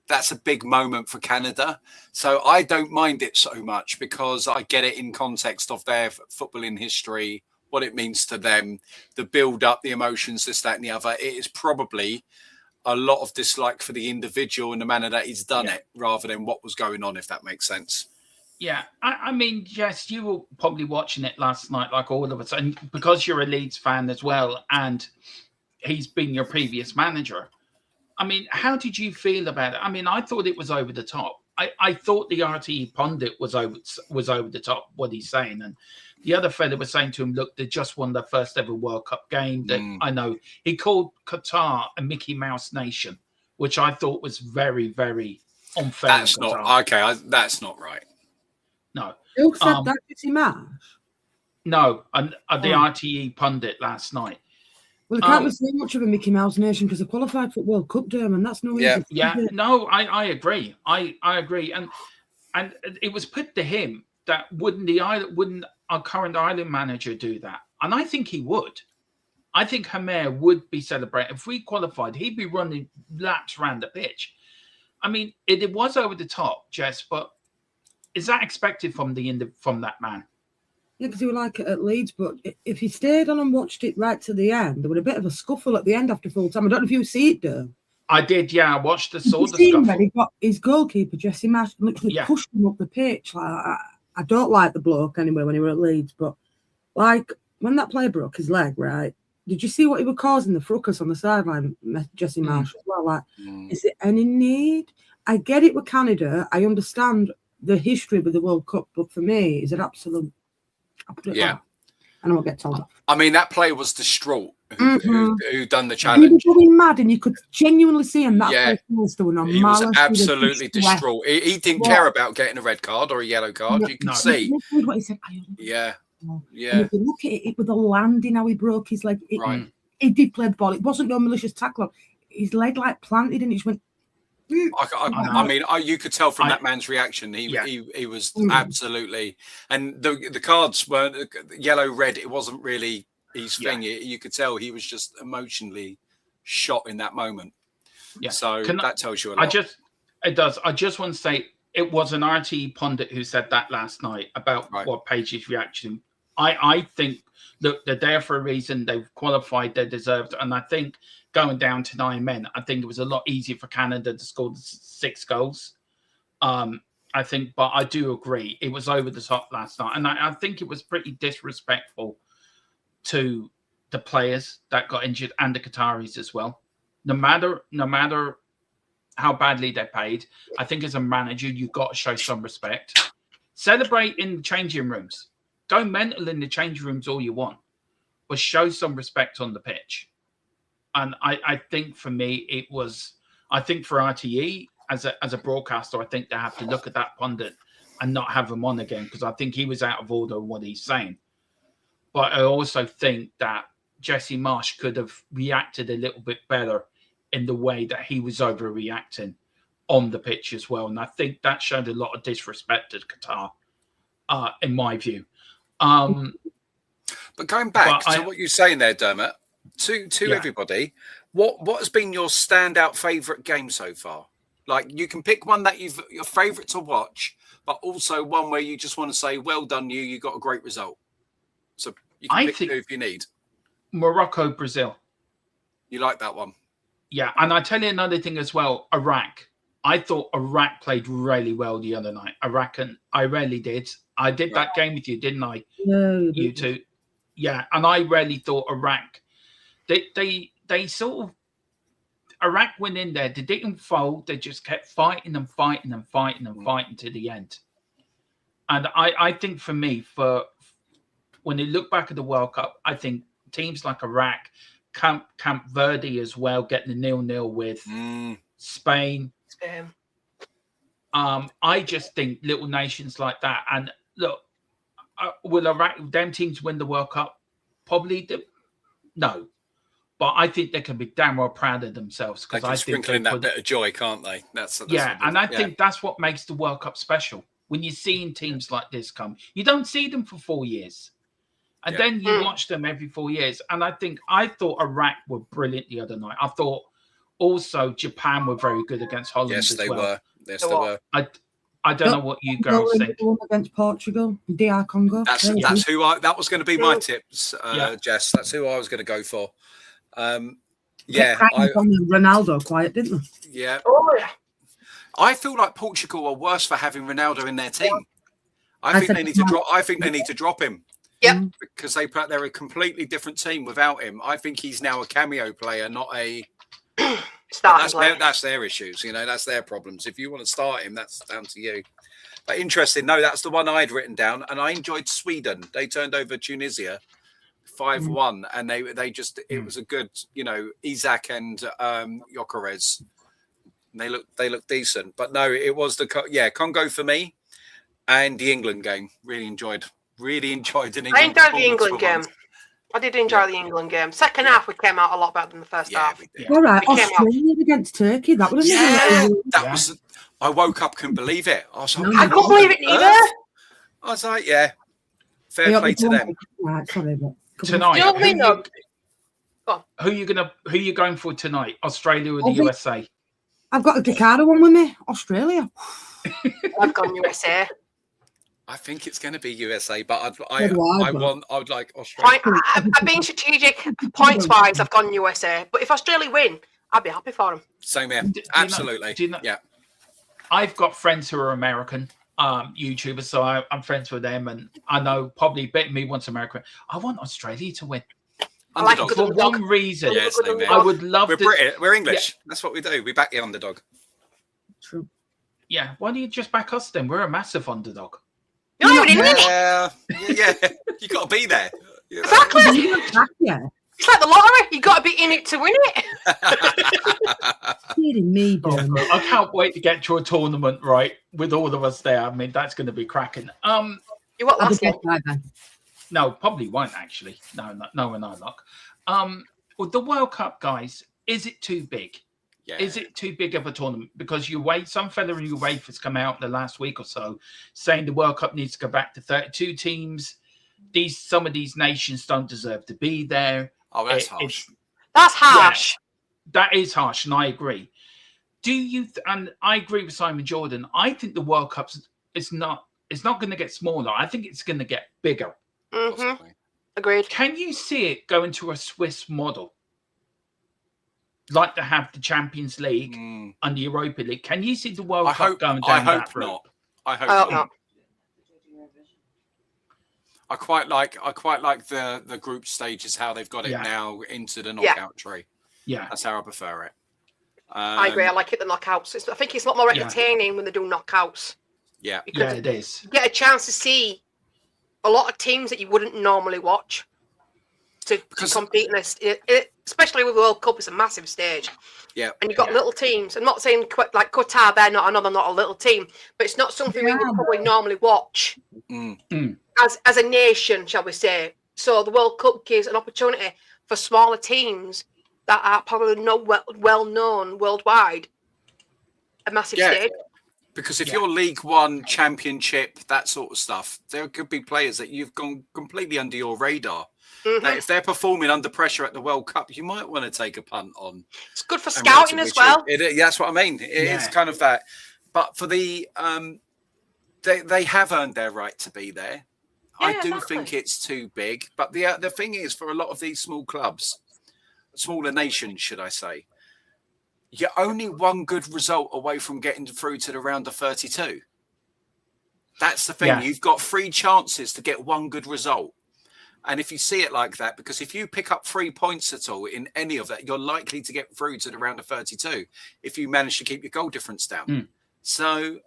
that's a big moment for Canada. So I don't mind it so much because I get it in context of their footballing history, what it means to them, the build up, the emotions, this, that, and the other. It is probably a lot of dislike for the individual and the manner that he's done it rather than what was going on, if that makes sense. Yeah, I mean, Jess, you were probably watching it last night, like all of us, and because you're a Leeds fan as well, and he's been your previous manager. I mean, how did you feel about it? I mean, I thought it was over the top. I thought the RTE pundit was over the top what he's saying, and the other fella was saying to him, "Look, they just won their first ever World Cup game." That I know he called Qatar a Mickey Mouse nation, which I thought was very, very unfair. That's not okay. That's not right. No. Who said that? Mickey Mouse? No, and the RTE pundit last night. Well, they can't be so much of a Mickey Mouse nation because they qualified for World Cup, and that's no easy. Yeah, no, I agree. I agree, and it was put to him that wouldn't our current Ireland manager do that? And I think he would. I think Hamer would be celebrating if we qualified. He'd be running laps around the pitch. I mean, it was over the top, Jess, but is that expected from that man? Yeah, because he was like it at Leeds, but if he stayed on and watched it right to the end, there was a bit of a scuffle at the end after full time. I don't know if you see it, though. I did, yeah. I watched the scuffle. When he got his goalkeeper, Jesse Marsh, literally pushed him up the pitch. Like, I don't like the bloke anyway when he were at Leeds, but like when that player broke his leg, right? Did you see what he was causing the fracas on the sideline, Jesse Marsh as well? Like, is it any need? I get it with Canada. I understand the history with the World Cup, but for me, is it absolute? And I won't get told. I mean, that player was distraught. Who done the challenge? He was going mad, and you could genuinely see him. That he was absolutely distraught. He didn't care about getting a red card or a yellow card. You can see. What he said. Yeah. And if you look at it with the landing, how he broke his leg. He did play the ball. It wasn't no malicious tackle. His leg like planted, and it just went. I mean, you could tell from that man's reaction. He was absolutely, and the cards weren't yellow, red. It wasn't really his thing. You could tell he was just emotionally shot in that moment. Yeah. So that tells you a lot. It does. I just want to say it was an RTE pundit who said that last night about what Page's reaction. I think, look, they're there for a reason. They've qualified. They deserved, and I think. Going down to 9 men, I think it was a lot easier for Canada to score 6 goals. I think, but I do agree. It was over the top last night. And I think it was pretty disrespectful to the players that got injured and the Qataris as well. No matter how badly they paid, I think as a manager, you've got to show some respect. Celebrate in the changing rooms. Go mental in the changing rooms all you want. But show some respect on the pitch. And I think for me, I think for RTE as a broadcaster, I think they have to look at that pundit and not have him on again because I think he was out of order in what he's saying. But I also think that Jesse Marsh could have reacted a little bit better in the way that he was overreacting on the pitch as well. And I think that showed a lot of disrespect to Qatar, in my view. But going back to what you're saying there, Dermot, to everybody, what has been your standout favourite game so far? Like, you can pick one that your favourite to watch, but also one where you just want to say, well done, you got a great result. So you can pick two if you need. Morocco, Brazil. You like that one? Yeah, and I tell you another thing as well, Iraq. I thought Iraq played really well the other night. I really did. I did that game with you, didn't I? No. You two. Yeah, and I really thought Iraq... They sort of Iraq went in there. They didn't fold. They just kept fighting and fighting and fighting and fighting to the end. And I think for me, when you look back at the World Cup, I think teams like Iraq, Camp Verde as well, getting the 0-0 with Spain. I just think little nations like that. And look, will Iraq, them teams win the World Cup? Probably no. But I think they can be damn well proud of themselves. They can sprinkle in that bit of joy, can't they? That's and I think that's what makes the World Cup special. When you're seeing teams like this come, you don't see them for 4 years. And then you watch them every 4 years. And I thought Iraq were brilliant the other night. I thought also Japan were very good against Holland as well. Were. Yes, they were. I don't know what you girls think. Against Portugal, DR Congo. That was going to be my tips, Jess. That's who I was going to go for. Ronaldo quiet, didn't they? Yeah. Oh yeah. I feel like Portugal are worse for having Ronaldo in their team. I think they need to drop. I think they need to drop him. Yep. Because they're a completely different team without him. I think he's now a cameo player, not a starting player. That's their issues. That's their problems. If you want to start him, that's down to you. But interesting. No, that's the one I'd written down, and I enjoyed Sweden. They turned over Tunisia 5-1, and they just it was a good, Isaac and Gyökeres. They look decent. But no, it was Congo for me, and the England game. Really enjoyed an England. I enjoyed the England game. I did enjoy the England game. Second half, we came out a lot better than the first half. All right, Australia against Turkey. That was was. I woke up, couldn't believe it. I was like, I couldn't believe it either. I was like, fair play to them. Right, sorry, but Tonight, You know what I mean, though? who you going for tonight? Australia or the USA? I've got a Ricardo one with me. Australia. I've gone USA. I think it's going to be USA, but I would like Australia. I've been strategic. Points wise, I've gone USA. But if Australia win, I'd be happy for them. Same here. Absolutely. Yeah. I've got friends who are American YouTubers, so I'm friends with them, and I know probably bet me wants America. I want Australia to win. I like Underdog. a good For one reason, Yes, I would love We're to. British. We're English. That's what we do. We back the underdog. True. Yeah, why don't you just back us then? We're a massive underdog. No, we didn't. Yeah. You got to be there. Exactly. Yeah. It's like the lottery. You got to be in it to win it. Kidding me, boy. I can't wait to get to a tournament, right, with all of us there. I mean, that's going to be cracking. You what last game? No, probably won't actually. No, we're not luck. Well, the World Cup, guys, is it too big? Yeah. Is it too big of a tournament? Because some fella in UEFA has come out in the last week or so saying the World Cup needs to go back to 32 teams. Some of these nations don't deserve to be there. Oh, that's harsh. That's harsh. Yeah, that is harsh, and I agree. And I agree with Simon Jordan. I think the World Cup is not going to get smaller. I think it's going to get bigger. Mm-hmm. Agreed. Can you see it going to a Swiss model? Like to have the Champions League and the Europa League. Can you see the World Cup going down that route? I hope not. I quite like the group stages, how they've got it now into the knockout tree. Yeah, that's how I prefer it. I agree. I like it the knockouts. I think it's a lot more entertaining when they do knockouts. Yeah, because it is. You get a chance to see a lot of teams that you wouldn't normally watch to compete in this. Especially with the World Cup, it's a massive stage. Yeah, and you've got little teams. I'm not saying like Qatar, they're not a little team, but it's not something we would probably normally watch as a nation, shall we say. So the World Cup gives an opportunity for smaller teams that are probably not well known worldwide. A massive stage. Because if you're League One, Championship, that sort of stuff, there could be players that you've gone completely under your radar. Mm-hmm. That if they're performing under pressure at the World Cup, you might want to take a punt on. It's good for scouting as well. That's what I mean. It's kind of that. But for the, they have earned their right to be there. Yeah, I do think it's too big. But the thing is, for a lot of these small clubs, smaller nations, should I say, you're only one good result away from getting through to the round of 32. That's the thing. Yeah. You've got 3 chances to get one good result. And if you see it like that, because if you pick up 3 points at all in any of that, you're likely to get through to the round of 32 if you manage to keep your goal difference down. So,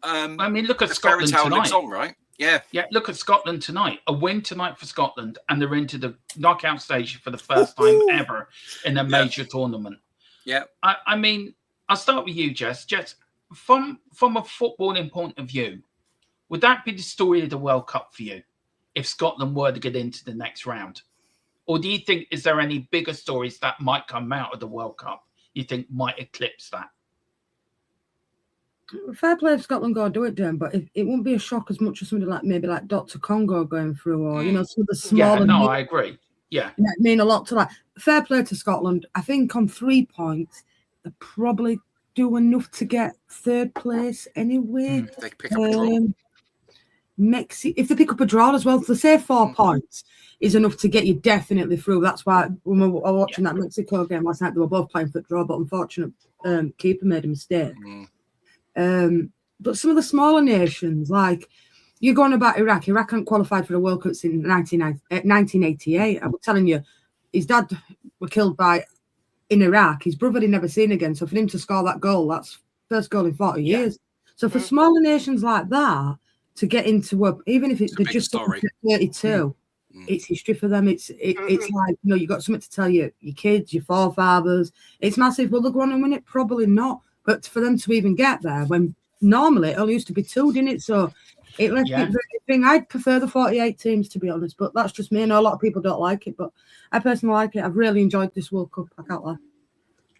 I mean, look at Scotland tonight. On, right? Yeah. Look at Scotland tonight. A win tonight for Scotland, and they're into the knockout stage for the first time ever in a major tournament. Yeah. I mean, I'll start with you, Jess. Jess, from a footballing point of view, would that be the story of the World Cup for you if Scotland were to get into the next round? Or do you think, is there any bigger stories that might come out of the World Cup you think might eclipse that? Fair play if Scotland go do it, Dan, but it won't be a shock as much as something like Dr. Congo going through, or some of the smaller. Yeah, no, I agree. Yeah, it mean a lot to that. Fair play to Scotland. I think on 3 points, they probably do enough to get 3rd place anyway. They pick up a draw. If they pick up a draw as well, so say 4 points is enough to get you definitely through. That's why when we were watching that Mexico game last night, they were both playing for draw, but unfortunately, keeper made a mistake. But some of the smaller nations, like You're going about Iraq. Iraq hadn't qualified for the World Cup since 1988. I'm telling you, his dad were killed in Iraq. His brother he'd never seen again. So for him to score that goal, that's first goal in 40 years. So for smaller nations like that to get into even if they're just 32, it's history for them. It's like, you got something to tell your kids, your forefathers. It's massive. Will they go on and win it? Probably not. But for them to even get there, when normally it only used to be 2, didn't it? So it left it very thing. I'd prefer the 48 teams, to be honest, but that's just me. I know a lot of people don't like it, but I personally like it. I've really enjoyed this World Cup. I can't lie.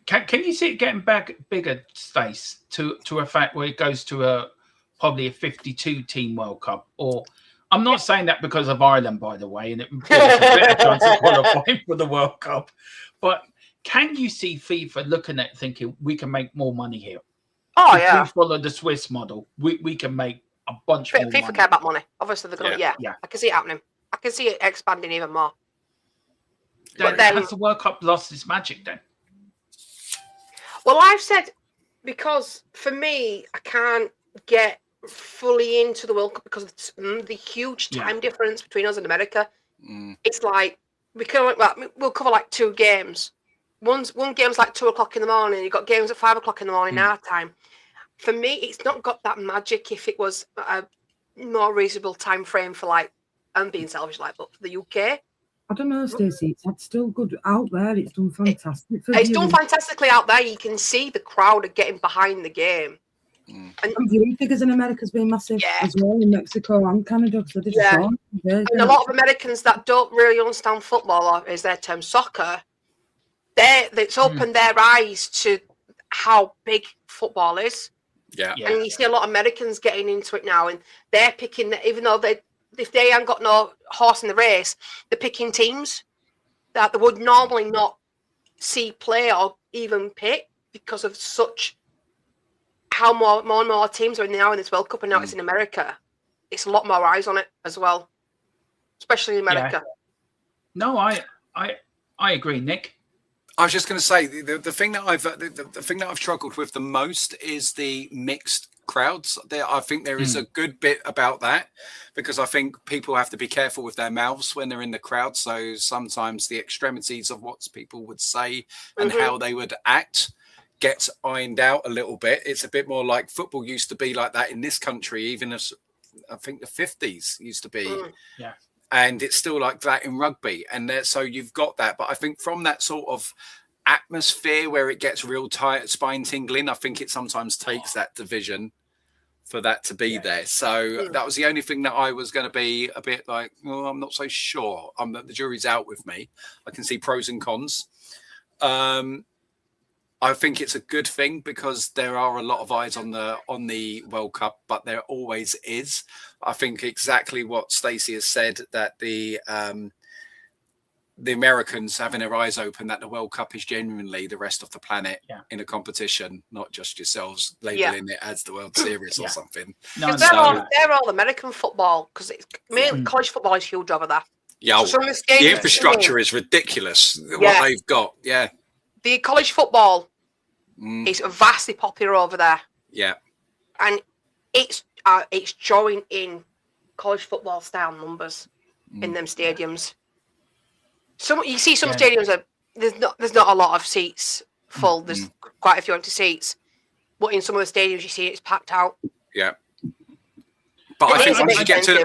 Can you see it getting bigger, Stace, to a fact where it goes to probably a 52-team World Cup? Or I'm not saying that because of Ireland, by the way, and it gives us a better chance of qualifying for the World Cup. But can you see FIFA looking at it thinking we can make more money here? Oh, if yeah. we follow the Swiss model, we can make a bunch more money. FIFA care about money. Obviously, they're going to, yeah. I can see it happening. I can see it expanding even more. But then, has the World Cup lost its magic then? Well, I've said, because for me, I can't get fully into the World Cup because of the huge time difference between us and America. It's like, we'll cover like 2 games. One game's like 2 o'clock in the morning. You've got games at 5 o'clock in the morning our time. For me, it's not got that magic if it was a more reasonable time frame for like, I'm being selfish, like, but for the UK. I don't know, Stacey. It's still good out there. It's done fantastic. It's done fantastically out there. You can see the crowd are getting behind the game. And viewing figures in America's been massive as well, in Mexico and Canada. So and a lot of Americans that don't really understand football, or is their term soccer, it's opened their eyes to how big football is. Yeah. And you see a lot of Americans getting into it now, and they're picking, even though if they ain't got no horse in the race, they're picking teams that they would normally not see play or even pick because of how more and more teams are now in this World Cup, and now it's in America. It's a lot more eyes on it as well, especially in America. Yeah. No, I agree, Nick. I was just going to say the thing that I've struggled with the most is the mixed crowds. I think there is a good bit about that, because I think people have to be careful with their mouths when they're in the crowd. So sometimes the extremities of what people would say and how they would act gets ironed out a little bit. It's a bit more like football used to be like that in this country, even as I think the 50s used to be. Yeah. And it's still like that in rugby. And so you've got that. But I think from that sort of atmosphere where it gets real tight, spine tingling, I think it sometimes takes that division for that to be there. So that was the only thing that I was going to be a bit like, oh, I'm not so sure. The jury's out with me. I can see pros and cons. I think it's a good thing because there are a lot of eyes on the World Cup, but there always is. I think exactly what Stacey has said, that the Americans having their eyes open, that the World Cup is genuinely the rest of the planet in a competition, not just yourselves labeling it as the World Series or something. No, they're all American football, because mainly college football is huge over there. Yeah, so the infrastructure is ridiculous. What they've got, the college football is vastly popular over there. Yeah, and it's drawing in college football style numbers in them stadiums. You see some stadiums are there's not a lot of seats full. There's quite a few empty seats, but in some of the stadiums you see it's packed out. Yeah, but I think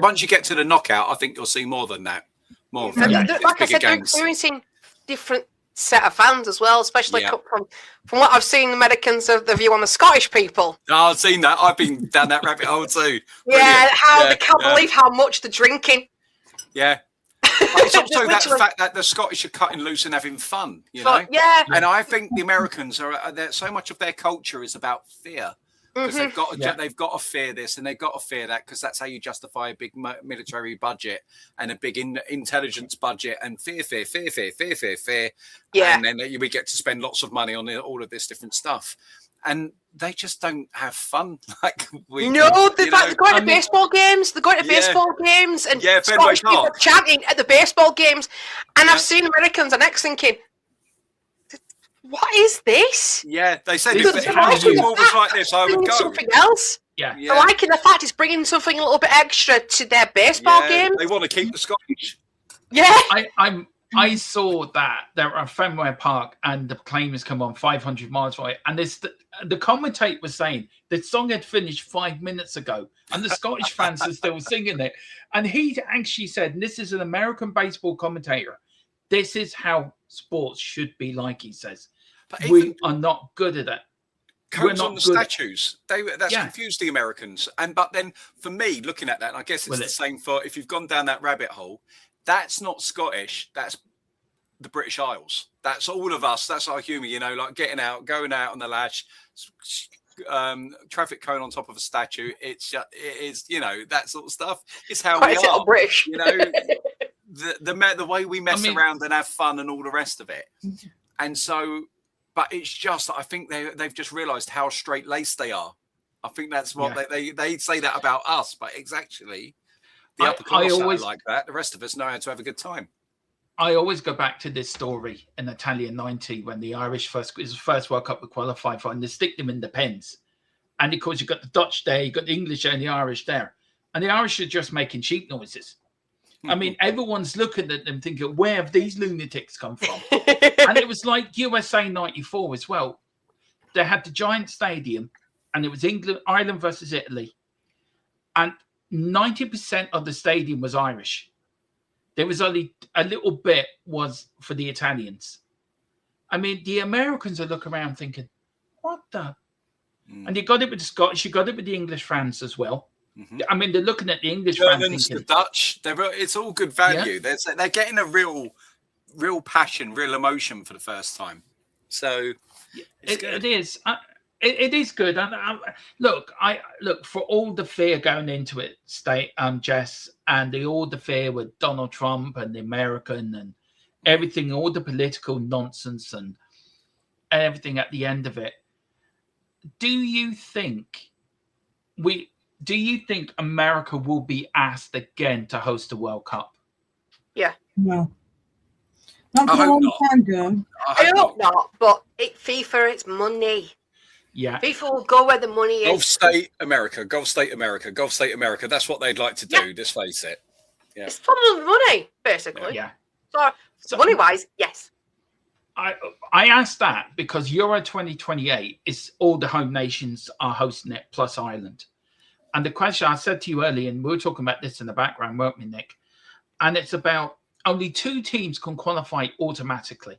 once you get to the knockout, I think you'll see more than that. Like I said, they're experiencing different set of fans as well, especially from what I've seen. Americans have the view on the Scottish people. Oh, I've seen that. I've been down that rabbit hole too. They can't believe how much they're drinking. Yeah. It's also that fact that the Scottish are cutting loose and having fun, you know? Yeah. And I think the Americans so much of their culture is about fear. Because they've got to fear this and they've got to fear that, because that's how you justify a big military budget and a big intelligence budget, and fear. Yeah. And then we get to spend lots of money on all of this different stuff. And they just don't have fun like we do. They're going to baseball games. They're going to baseball games, and Scottish people are chanting at the baseball games. And I've seen Americans, and I'm thinking, what is this? Yeah, they said if the football was like this, I would go. Something else. Yeah. I like the fact it's bringing something a little bit extra to their baseball games. They want to keep the Scottish. Yeah. I saw that they're at Fenway Park and the claimers come on 500 miles away, and the commentator was saying the song had finished 5 minutes ago, and the Scottish fans are still singing it. And he actually said, and this is an American baseball commentator, this is how sports should be like, he says. But we are not good at it. Coats on the statues. That's confused the Americans. But then for me, looking at that, and I guess it's the same for if you've gone down that rabbit hole, that's not Scottish. That's the British Isles. That's all of us. That's our humour, like getting out, going out on the lash, traffic cone on top of a statue. It is, that sort of stuff. It's how we are. British. The way we mess around and have fun and all the rest of it. And so, but it's just, I think they've just realised how straight-laced they are. I think that's what they say that about us, but it's actually the upper class like that. The rest of us know how to have a good time. I always go back to this story in Italian 90 when the Irish first World Cup we qualified for, and they stick them in the pens. And of course, you've got the Dutch there, you've got the English there, and the Irish there. And the Irish are just making sheep noises. I mean, everyone's looking at them thinking, where have these lunatics come from? And it was like USA 94 as well. They had the giant stadium, and it was Ireland versus Italy. And 90% of the stadium was Irish. There was only a little bit was for the Italians. I mean, the Americans are looking around thinking, what the? And you got it with the Scottish, you got it with the English fans as well. I mean, they're looking at the English Germans, fans thinking, the Dutch, it's all good value. Yeah. They're getting a real passion, real emotion for the first time. So it is. It is good. And look for all the fear going into it, Jess, and all the fear with Donald Trump and the American and everything, all the political nonsense and everything at the end of it. Do you think America will be asked again to host the World Cup? Yeah. No. Not for a long time, John. I hope not, but FIFA, it's money. Yeah. FIFA will go where the money is. Gulf State America. That's what they'd like to do, just face it. Yeah. It's probably money, basically. Yeah. So money-wise, yes. I asked that because Euro 2028 is all the home nations are hosting it, plus Ireland. And the question I said to you earlier, and we were talking about this in the background, weren't we, Nick? And it's about only 2 teams can qualify automatically.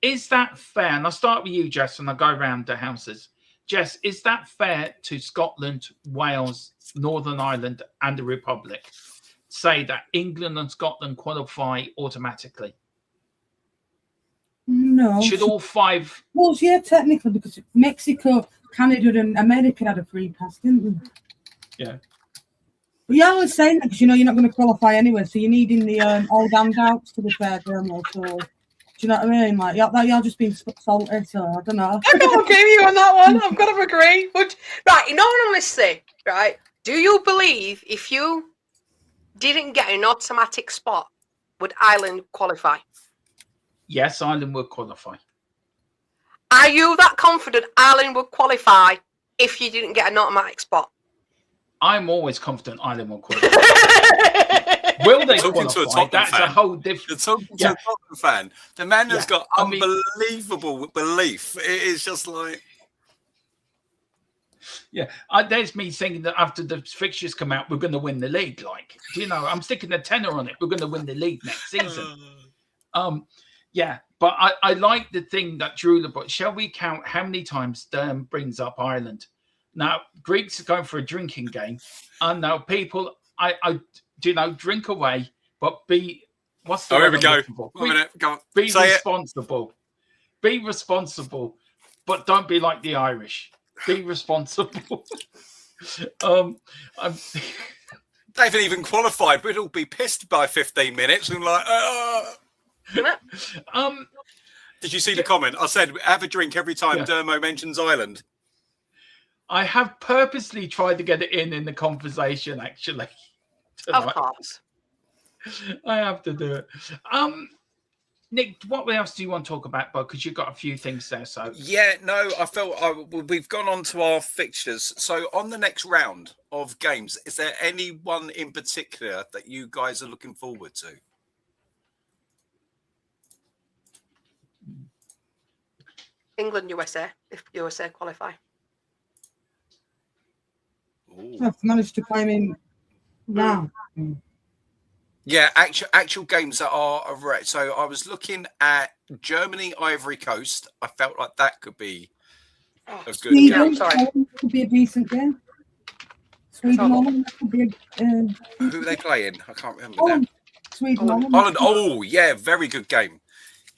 Is that fair? And I'll start with you, Jess, and I'll go around the houses. Jess, is that fair to Scotland, Wales, Northern Ireland, and the Republic? Say that England and Scotland qualify automatically? No. Should all 5? Well, yeah, technically, because Mexico, Canada, and America had a free pass, didn't they? Yeah. But yeah, I was saying that because you're not going to qualify anyway, so you're needing the all standouts to be fair, so do you know what I mean? Like, you're just being salty, so I don't know. I've got to agree with you on that one. I've got to agree. But, right, in all honesty, right, do you believe if you didn't get an automatic spot, would Ireland qualify? Yes, Ireland would qualify. Are you that confident Ireland would qualify if you didn't get an automatic spot? I'm always confident Ireland will qualify. Will they qualify? That's a whole different... You're talking to a Tottenham fan. The man has got unbelievable belief. It is just like... Yeah, there's me thinking that after the fixtures come out, we're going to win the league. Like, I'm sticking a tenner on it. We're going to win the league next season. Yeah, but I like the thing that Drew, but shall we count how many times Sturm brings up Ireland? Now, Greeks are going for a drinking game. And now people, drink away, but be, what's the here we word? go. 1 minute, go on. Be Say responsible. Be responsible, but don't be like the Irish. Be responsible. They haven't even qualified. We'd all be pissed by 15 minutes and like, Did you see the comment? I said, have a drink every time Dermo mentions Ireland. I have purposely tried to get it in the conversation, actually. Tonight. Of course. I have to do it. Nick, what else do you want to talk about, bud? Because you've got a few things there. So Yeah, no, I felt we've gone on to our fixtures. So on the next round of games, is there any one in particular that you guys are looking forward to? England, USA, if USA qualify. I've managed to claim in now. Yeah, actual games that are right. So I was looking at Germany, Ivory Coast. I felt like that could be a good Sweden, game. Sorry. could be a decent game. Sweden, Holland, that could be Who are they playing? I can't remember Holland. now. Sweden, Holland. Holland. Oh, yeah, very good game.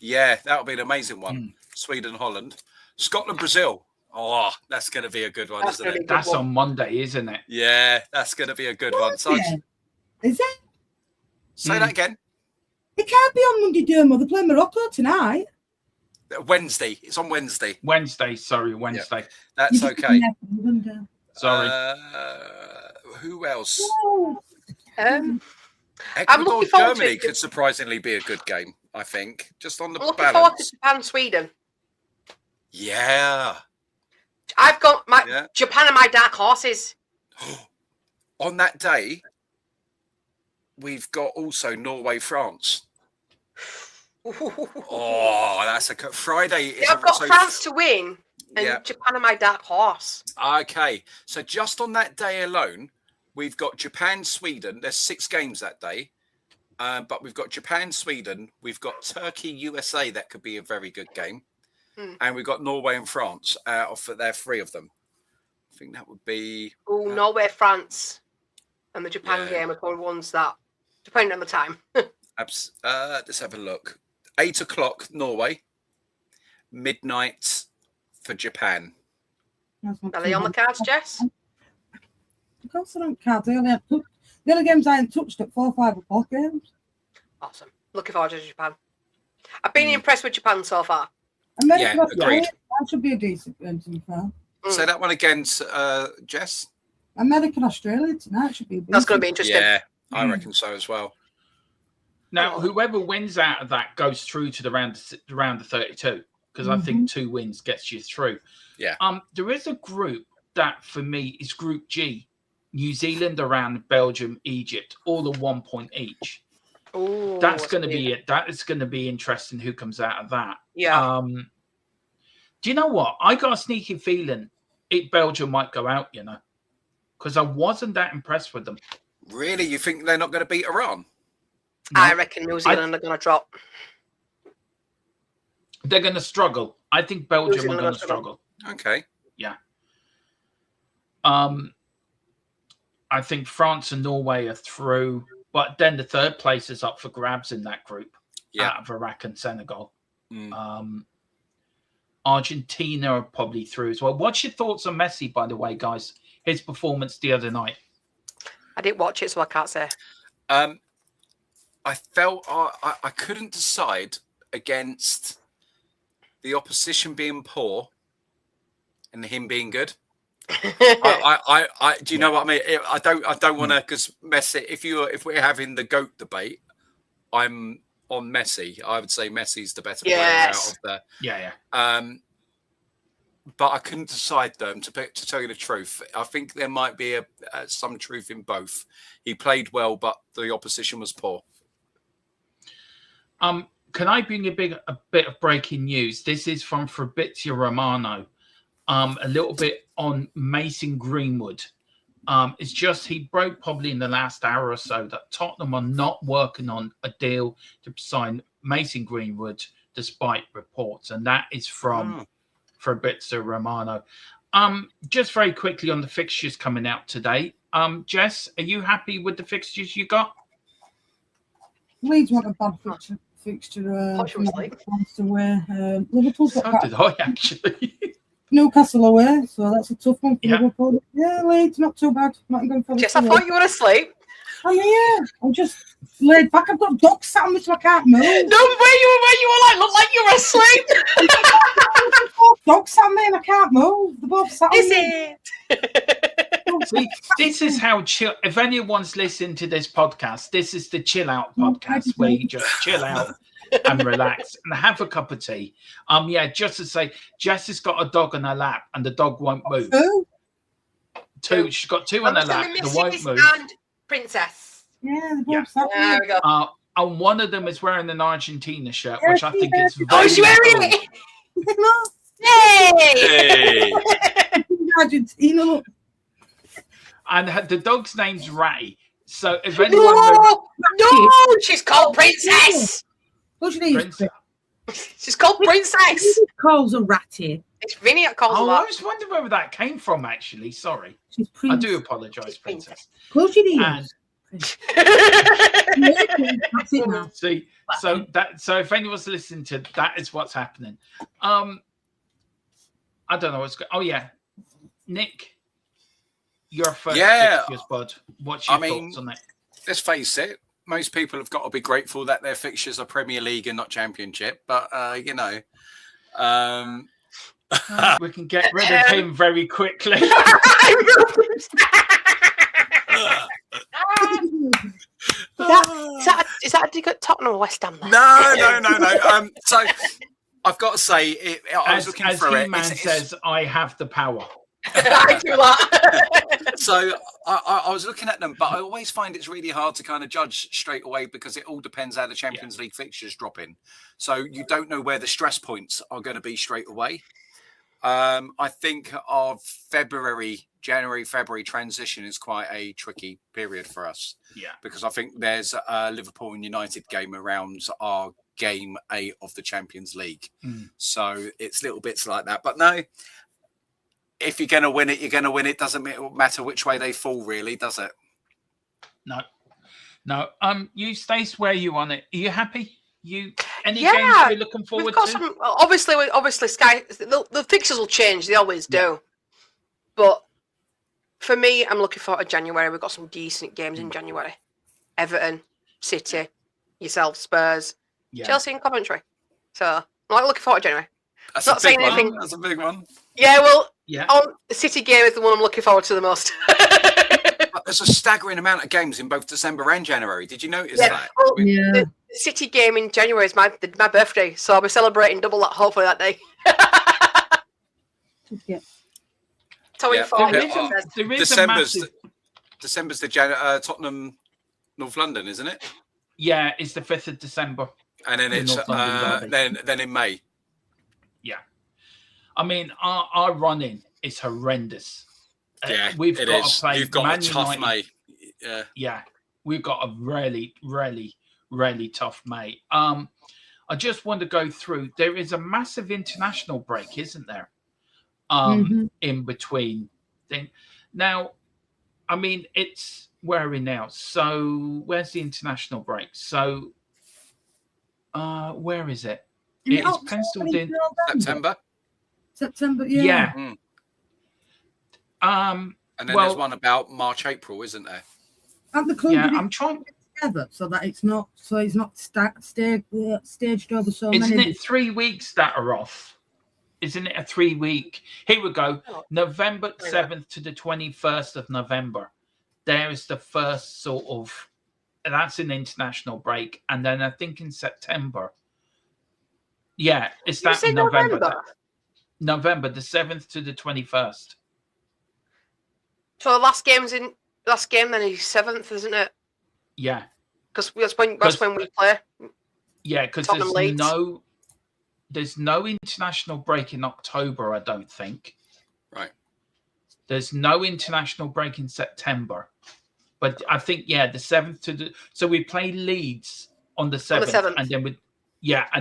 Yeah, that'll be an amazing one. Sweden, Holland. Scotland, Brazil. Oh, that's going to be a good one, isn't it? That's on Monday, isn't it? Yeah, that's going to be a good one. So Yeah. Is it? say that again. It can't be on Monday, Dermo. They're playing Morocco tonight. Wednesday. It's on Wednesday. Wednesday. That's okay. Sorry. Who else? I'm Ecuador, looking forward to Germany it. could surprisingly be a good game, I think. Just on the I'm looking forward to balance. Japan, Sweden. Yeah. I've got Japan and my dark horses. On that day, we've got also Norway, France. Oh, that's a Friday. Yeah, I've got France to win and Japan and my dark horse. Okay, so just on that day alone, we've got Japan, Sweden. There's 6 games that day, but we've got Japan, Sweden. We've got Turkey, USA. That could be a very good game, and we've got Norway and France. There are 3 of them. I think that would be. Oh, Norway, France, and the Japan game are probably ones that, depending on the time. Let's have a look. 8 o'clock Norway, midnight for Japan. Are they on the cards, Jess? Of course I don't count. The only games I ain't touched at 4 or 5 o'clock games. Awesome. Looking forward to Japan. I've been impressed with Japan so far. America, agreed. That should be a decent game, to be fair. Say that one again, Jess. America and Australia tonight should be. That's going to be interesting. Yeah, I reckon so as well. Now, whoever wins out of that goes through to the round of 32, because I think 2 wins gets you through. Yeah. There is a group that for me is Group G: New Zealand, Iran, Belgium, Egypt, all at 1 point each. Ooh, That's going to be it. That is going to be interesting. Who comes out of that? Yeah. Do you know what? I got a sneaky feeling Belgium might go out. You know, because I wasn't that impressed with them. Really, you think they're not going to beat Iran? No. I reckon New Zealand are going to drop. They're going to struggle. I think Belgium are going to struggle. Okay. Yeah. I think France and Norway are through, but then the 3rd place is up for grabs in that group. Out of Iraq and Senegal. Argentina are probably through as well. What's your thoughts on Messi, by the way, guys? His performance the other night. I didn't watch it, so I can't say. I felt I couldn't decide against the opposition being poor and him being good. Do you know what I mean? I don't want to, because Messi. If we're having the GOAT debate, I'm on Messi. I would say Messi's the better player out of the. Yeah. But I couldn't decide them. To tell you the truth, I think there might be some truth in both. He played well, but the opposition was poor. Can I bring a bit of breaking news? This is from Fabrizio Romano. A little bit on Mason Greenwood. It's just he broke probably in the last hour or so that Tottenham are not working on a deal to sign Mason Greenwood, despite reports, and that is from Fabrizio Romano. Just very quickly on the fixtures coming out today. Jess, are you happy with the fixtures you got? Leeds want a bad fixture. Liverpool's got So did I actually. Newcastle away, so that's a tough one for Liverpool. Yeah, Leeds, not too bad. Not going for Jess, I thought you were asleep. Oh yeah, I'm just laid back. I've got dogs sat on me so I can't move. No, where you were like, look like you were asleep. Dogs sat on me and I can't move. They're both sat on Is me. it? See, this is how chill. If anyone's listening to this podcast, this is the chill out podcast where you just chill out and relax and have a cup of tea. Yeah, just to say, Jess has got a dog on her lap and the dog won't move. Who? Two. She's got two on her lap. They won't move. And Princess. Yeah, There we go. And one of them is wearing an Argentina shirt, Yeah, which I think is very Oh, is she wearing cool. it? Hey! Hey. Argentina. Look. And the dog's name's Ray. So if anyone knows No, she's called Princess. What's your name? Princess. She's called Princess. Calls a ratty. It's Vinny that calls her Oh, I that. was wondering where that came from, actually. Sorry. She's I Princess. do apologise, Princess. Close your ears. And That's it now. see, so if anyone's listening to that is what's happening. I don't know what's oh yeah. Nick, your first fixtures, bud. What's your thoughts on that? Let's face it, most people have got to be grateful that their fixtures are Premier League and not Championship. But you know, We can get rid of him very quickly. Is that a dig at Tottenham or West Ham? Then? No. So I've got to say, I was looking as through He-Man it. says, I have the power. I do that. So I was looking at them, but I always find it's really hard to kind of judge straight away because it all depends how the Champions League fixtures drop in. So you don't know where the stress points are going to be straight away. I think of January, February transition is quite a tricky period for us. Yeah. Because I think there's a Liverpool and United game around our game 8 of the Champions League. So it's little bits like that. But no, if you're going to win it, you're going to win it. Doesn't matter which way they fall, really, does it? No. You Stace, where are you on it? Are you happy? Any Yeah, games you're looking forward We've got to? some. Obviously, Sky. The fixtures will change. They always do. But for me, I'm looking forward to January. We've got some decent games in January. Everton, City, yourself, Spurs, Chelsea, and Coventry. So I'm not looking forward to January. That's Not a big saying anything. one. That's a big one. Yeah, well, Yeah. the City game is the one I'm looking forward to the most. But there's a staggering amount of games in both December and January. Did you notice Yeah. that? Well, Yeah. The City game in January is my birthday, so I'll be celebrating double that hopefully that day. Yeah. So in Yeah. form, There Yeah. is, there is a December's massive... December's the Tottenham, North London, isn't it? Yeah, it's the 5th of December. And then The it's North London derby. then in May. Yeah. I mean, our running is horrendous. Yeah, we've it got is. to play You've got Man a tough United. May. Yeah. Yeah, we've got a really, really, really tough May. I just want to go through. There is a massive international break, isn't there? In between thing. Now, I mean, it's where are we now? So where's the international break? So where is it? It is penciled in September. Yeah. And then there's one about March, April, isn't there? At the club, I'm trying together so that it's not staged over so Isn't many. it 3 weeks that are off? Isn't it a 3 week? Here we go. November 7th to the 21st of November. There is the first sort of, that's an international break. And then I think in September. Yeah, it's that November. November, the 7th to the 21st. So the last game then is 7th, isn't it? Yeah. Because that's when we play. Yeah, because there's no international break in October, I don't think. Right. There's no international break in September. But I think, the 7th to the... So we play Leeds on the 7th. And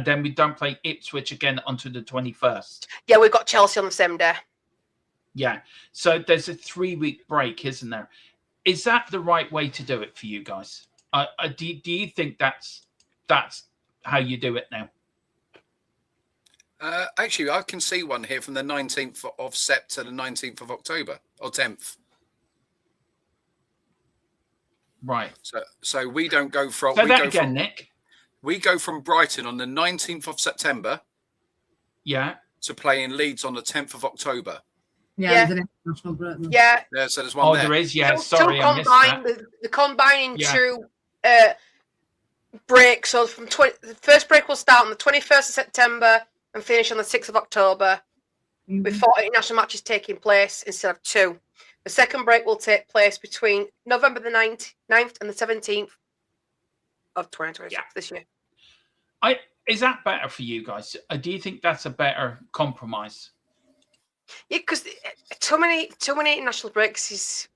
then we don't play Ipswich again until the 21st. Yeah, we've got Chelsea on the same day. Yeah. So there's a 3 week break, isn't there? Is that the right way to do it for you guys? Do you think that's how you do it now? Actually, I can see one here from the 19th of Sept to the 19th of October or 10th. Right. So we don't go from. Say that again, Nick. We go from Brighton on the 19th of September. Yeah. To play in Leeds on the 10th of October. Yeah. There's an international break. Yeah. Yeah. So there's one there. There is. Yeah. Sorry, I missed that. The combining two break. So the first break will start on the 21st of September and finish on the 6th of October, with 4 international matches taking place instead of 2. The second break will take place between November the 9th and the 17th of 2026 this year. Is that better for you guys? Do you think that's a better compromise? Yeah, because too many international breaks is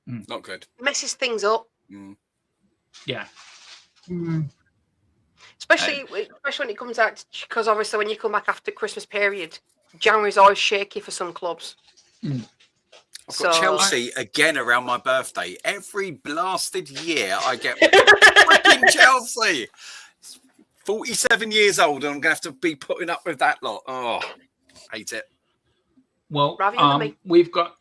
not good. Messes things up. Yeah. Especially when it comes out, because obviously when you come back after Christmas period, January's always shaky for some clubs. I've got Chelsea again around my birthday. Every blasted year I get freaking Chelsea. 47 years old and I'm going to have to be putting up with that lot. Oh, hate it. Well, we've got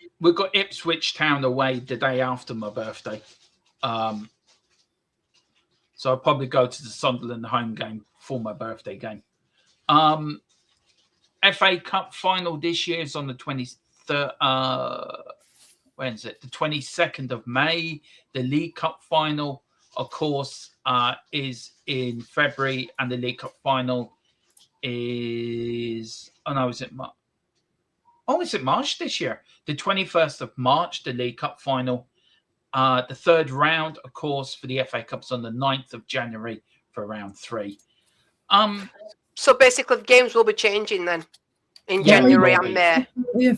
Ipswich Town away the day after my birthday. So I'll probably go to the Sunderland home game for my birthday game. FA Cup final this year is on the 23rd. When is it? The 22nd of May. The League Cup final, of course, is in February, and the League Cup final is is it March? Oh, is it March this year? The 21st of March, the League Cup final. The third round, of course, for the FA Cup's on the 9th of January for round 3. So basically, the games will be changing then in January and May.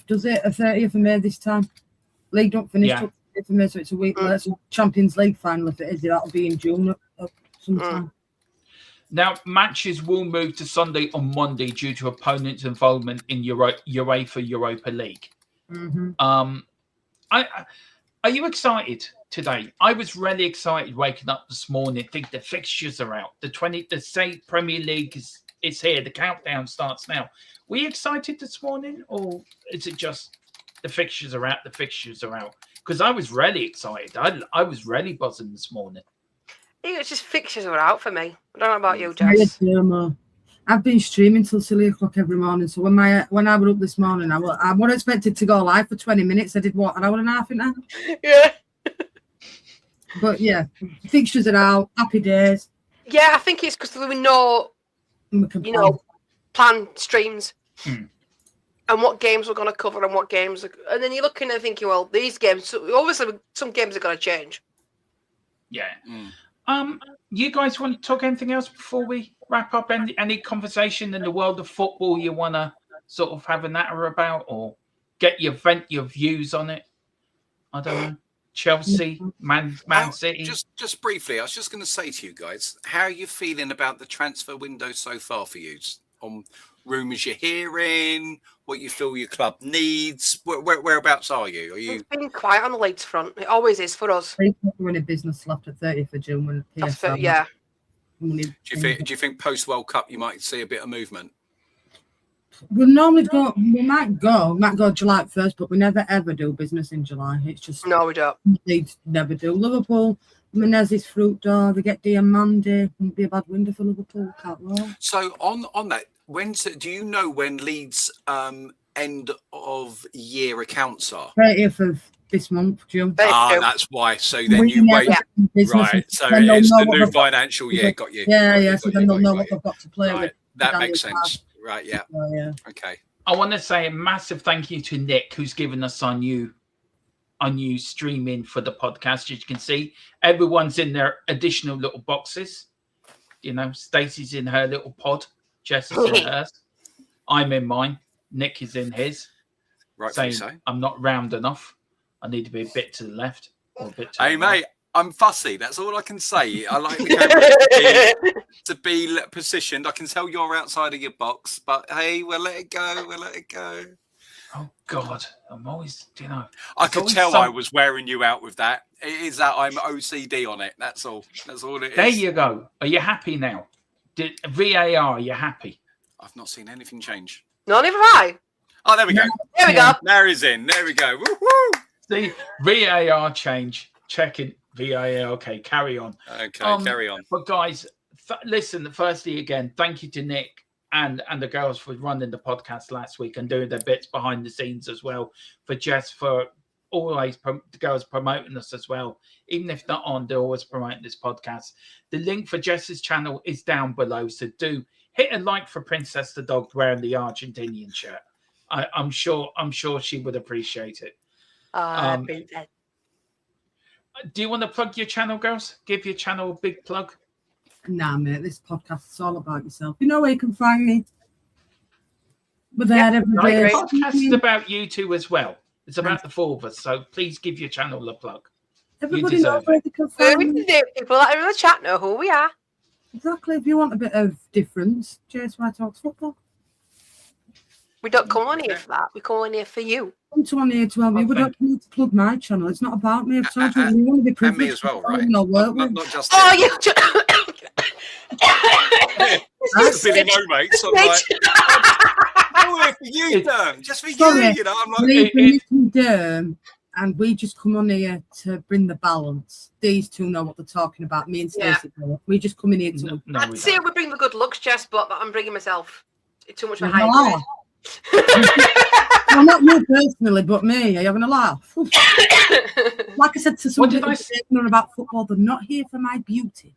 Does it? A 30th of May this time? League don't finish till 30th of May, so it's a week later. So Champions League final, if it is, that'll be in June sometime. Now, matches will move to Sunday on Monday due to opponents' involvement in UEFA Europa League. Are you excited today? I was really excited waking up this morning. Think the fixtures are out. The state Premier League is here. The countdown starts now. Were you excited this morning, or is it just the fixtures are out? The fixtures are out. Because I was really excited. I was really buzzing this morning. It's just fixtures are out for me. I don't know about you, Jess. I've been streaming till silly o'clock every morning. So when I was up this morning, I was expected to go live for 20 minutes. I did what, an hour and a half in that? Yeah. But yeah, fixtures are out. Happy days. Yeah, I think it's because there were no, planned streams. And what games we're going to cover and what games. And then you're looking and thinking, well, these games, obviously some games are going to change. Yeah. You guys want to talk anything else before we wrap up? Any conversation in the world of football you want to sort of have a natter about, or vent your views on it? I don't know. Chelsea, Man City. Just briefly, I was just going to say to you guys, how are you feeling about the transfer window so far for you? On rumours you're hearing, what you feel your club needs, whereabouts are you? It's been quiet on the Leeds front. It always is for us. We're in a business after 30th of June. When Do you think post World Cup you might see a bit of movement? We might go July 1st, but we never ever do business in July. It's just no, we don't. Leeds never do. Liverpool, Menezes fruit door, they get Diamande. Wouldn't be a bad window for Liverpool. Can't roll. So on that, do you know when Leeds end of year accounts are? 30th of this month, June. That's why. So then you wait. Right. So it's the new financial year. Got you. Yeah. So then they'll know what they've got to play with. That makes sense. Right. Yeah. Okay. I want to say a massive thank you to Nick, who's given us our new streaming for the podcast. As you can see, everyone's in their additional little boxes. Stacey's in her little pod. Jess is in hers. I'm in mine. Nick is in his. Right. Saying I'm not round enough. I need to be a bit to the left or a bit to the right. Mate, I'm fussy. That's all I can say. I like the camera to be positioned. I can tell you're outside of your box, but hey, we'll let it go. Oh God, I'm always, I could tell I was wearing you out with that. It is that I'm OCD on it. That's all. That's all it is. There you go. Are you happy now? VAR, are you happy? I've not seen anything change. No, never mind. Oh, there we go. There we go. There he's in. There we go. Woo-hoo! See, VAR change. Checking VAR. Okay, carry on. Okay, carry on. But guys, listen, firstly, again, thank you to Nick and the girls for running the podcast last week and doing their bits behind the scenes as well. For Jess for always the girls promoting us as well. Even if not on, they're always promoting this podcast. The link for Jess's channel is down below, so do hit a like for Princess the dog wearing the Argentinian shirt. I'm sure she would appreciate it. Do you want to plug your channel, girls? Give your channel a big plug. Nah, mate, this podcast is all about yourself. You know where you can find me. We're there every day. The podcast is about you two as well. It's about the four of us, so please give your channel a plug. Everybody knows where they can find me. People that are in the chat know who we are. Exactly. If you want a bit of difference, JSY Talks Football. We don't come on here for that. We come on here for you. I'm on here to help you. We don't need to plug my channel. It's not about me. I've told you, we want to be privileged. And me as well, right? Not just oh, you. It's Billy No, mate. So like, for you, Derm. Just for you, you know. I'm like, Derm, and we just come on here to bring the balance. These two know what they're talking about. Me and Stacey, we just come in here to. I'd say we bring the good looks, Jess, but I'm bringing myself. It's too much of a high grade. Well, not you personally, but me. Are you having a laugh? Like I said to somebody about football, they're not here for my beauty.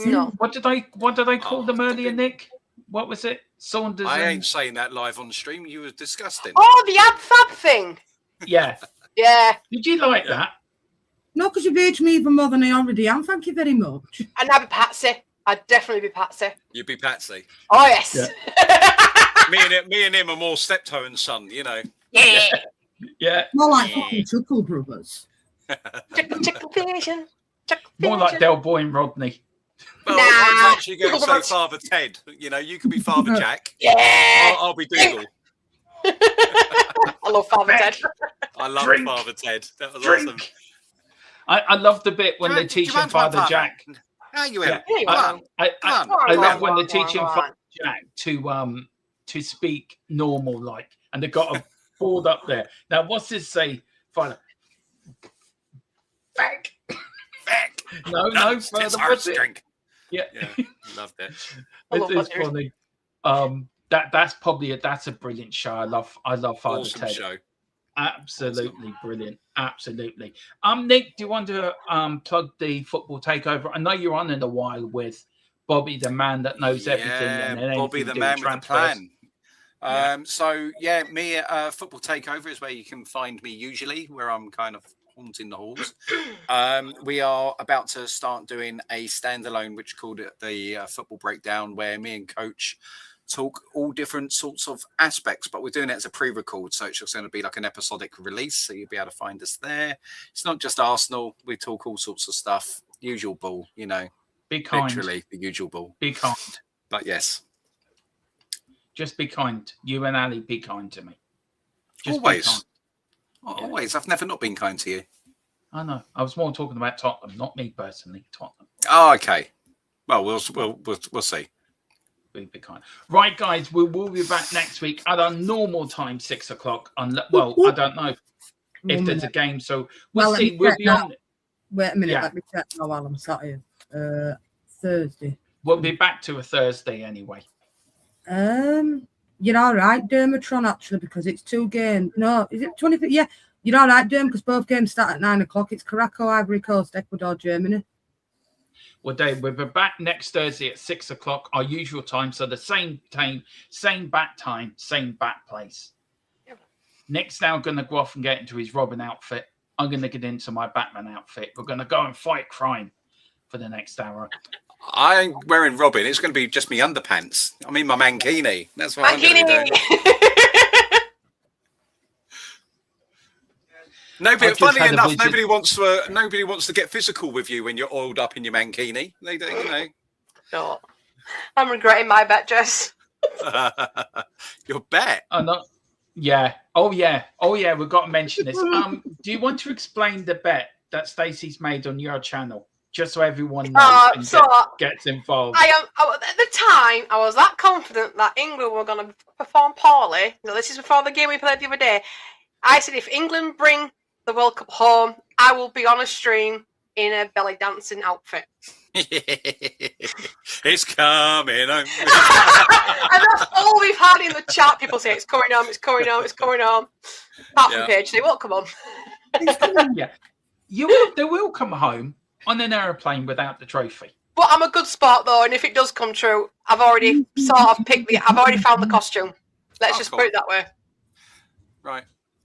No. What did I call them earlier, Nick? What was it? Saunders. I ain't saying that live on stream. You were disgusting. Oh, the ab fab thing. Yeah. Yeah. Did you like that? No, because you've aged me even more than I already am. Thank you very much. And I'd be Patsy. I'd definitely be Patsy. You'd be Patsy. Oh yes. Yeah. me and him are more steptoe and son, you know. Yeah. Yeah. More like fucking Chuckle Brothers. Chicken vision. More like Del Boy and Rodney. Well, I was actually going to say Father Ted. You know, you could be Father Jack. Yeah. I'll be Dougal. I love Father Ted. I love Father Ted. That was awesome. I love the bit when they teach him Father Jack. How you I love when they teach him Father Jack to speak normal, like, and they got a board up there. Now, what's this say, Father? Feck. No, further. What's it? Drink. Yeah, loved it. It's funny. That's a brilliant show. I love Father Awesome Ted. Show. Absolutely brilliant. Absolutely. Nick, do you want to plug the football takeover? I know you're on in a while with Bobby, the man that knows everything. And Bobby, the man with the plan. So me Football Takeover is where you can find me usually, where I'm kind of haunting the halls. We are about to start doing a standalone, which called it the Football Breakdown, where me and Coach talk all different sorts of aspects, but we're doing it as a pre-record, so it's just going to be like an episodic release, so you'll be able to find us there. It's not just Arsenal, we talk all sorts of stuff, usual bull, you know. Be kind. Literally the usual bull. Be kind. But yes. Just be kind. You and Ali, be kind to me. Just always. Always. I've never not been kind to you. I know. I was more talking about Tottenham, not me personally. Tottenham. Oh, okay. Well, we'll see. Be kind. Right, guys, we will be back next week at our normal time, 6 o'clock. Well, I don't know if there's a game, so we'll see. We'll be on. Wait a minute, let me check now while I'm sat here. Thursday. We'll be back to a Thursday anyway. You're all right, Dermatron, actually, because it's 2 games. No, is it 20? Yeah, you're all right, Derm, because both games start at 9 o'clock. It's Caraco, Ivory Coast, Ecuador, Germany. Well, Dave, we'll be back next Thursday at 6 o'clock, our usual time. So the same time, same bat time, same bat place. Yep. Nick's now going to go off and get into his Robin outfit. I'm going to get into my Batman outfit. We're going to go and fight crime for the next hour. I ain't wearing Robin. It's going to be just me underpants. I'm in my mankini. That's what I'm going to be doing. Funny enough, nobody wants to get physical with you when you're oiled up in your mankini. They don't, you know. No, I'm regretting my bet, Jess. Your bet? Oh no. Yeah. Oh yeah. We've got to mention this. Do you want to explain the bet that Stacey's made on your channel, just so everyone knows gets involved? At the time, I was that confident that England were going to perform poorly. No, this is before the game we played the other day. I said, if England bring the World Cup home, I will be on a stream in a belly dancing outfit. It's coming home. And that's all we've had in the chat. People say it's coming home, it's coming home, it's coming home. Apart from Paige, they won't come on. Yeah, they will come home on an aeroplane without the trophy. But I'm a good sport though, and if it does come true, I've already sort of I've already found the costume. Let's just put it that way. Right.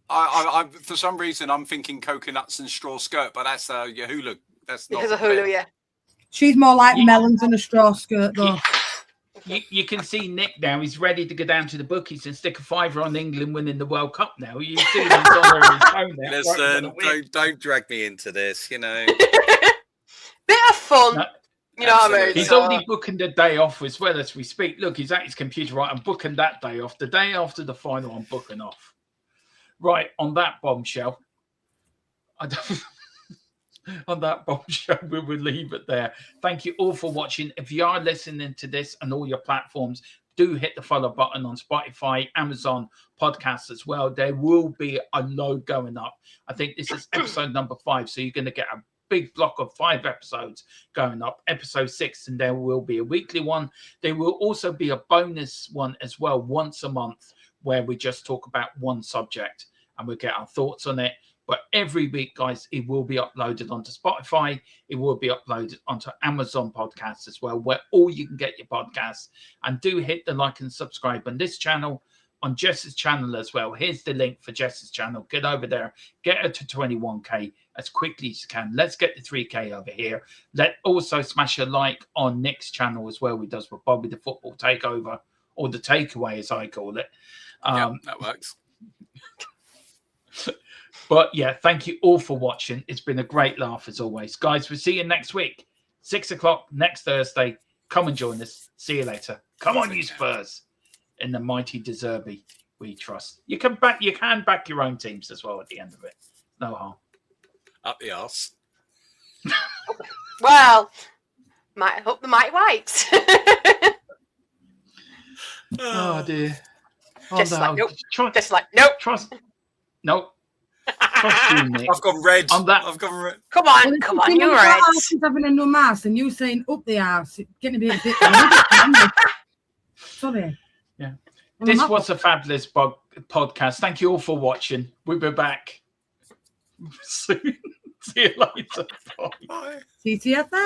I for some reason I'm thinking coconuts and straw skirt, but that's your hula. That's not because of Hulu, yeah. She's more like melons and a straw skirt, though. You can see Nick now. He's ready to go down to the bookies and stick a $5 on England winning the World Cup now. You see he's on his phone there. Listen, don't drag me into this, you know. Bit of fun. No, you know what I mean? He's already booking the day off as well as we speak. Look, he's at his computer, right? I'm booking that day off. The day after the final, I'm booking off. Right, on that bombshell. On that bombshell, we will leave it there. Thank you all for watching. If you are listening to this on all your platforms, do hit the follow button on Spotify, Amazon podcasts as well. There will be a load going up. I think this is episode number 5, so you're going to get a big block of 5 episodes going up. Episode 6, and there will be a weekly one. There will also be a bonus one as well, once a month, where we just talk about one subject and we'll get our thoughts on it. But every week, guys, it will be uploaded onto Spotify. It will be uploaded onto Amazon podcasts as well, where all you can get your podcasts. And do hit the like and subscribe on this channel, on Jess's channel as well. Here's the link for Jess's channel. Get over there. Get her to 21K as quickly as you can. Let's get the 3K over here. Let also smash a like on Nick's channel as well. He does with Bobby the Football Takeover, or the Takeaway as I call it. Yeah, that works. But yeah, thank you all for watching. It's been a great laugh as always. Guys, we'll see you next week. 6 o'clock next Thursday. Come and join us. See you later. Come on, you Spurs. In the mighty De Zerbi, we trust. You can back your own teams as well at the end of it. No harm. Up the arse. Well, might hope the mighty whites. Oh dear. Just no. like nope. Just like nope. Trust. Nope. Trust you, Nick. I've gone red. On that. I've gone red. Come on, come on, you're right. She's having a no ass, and you saying up the ass. It's getting a bit. Sorry. Yeah. This was a fabulous podcast. Thank you all for watching. We'll be back soon. See you later. Bye. CTFN.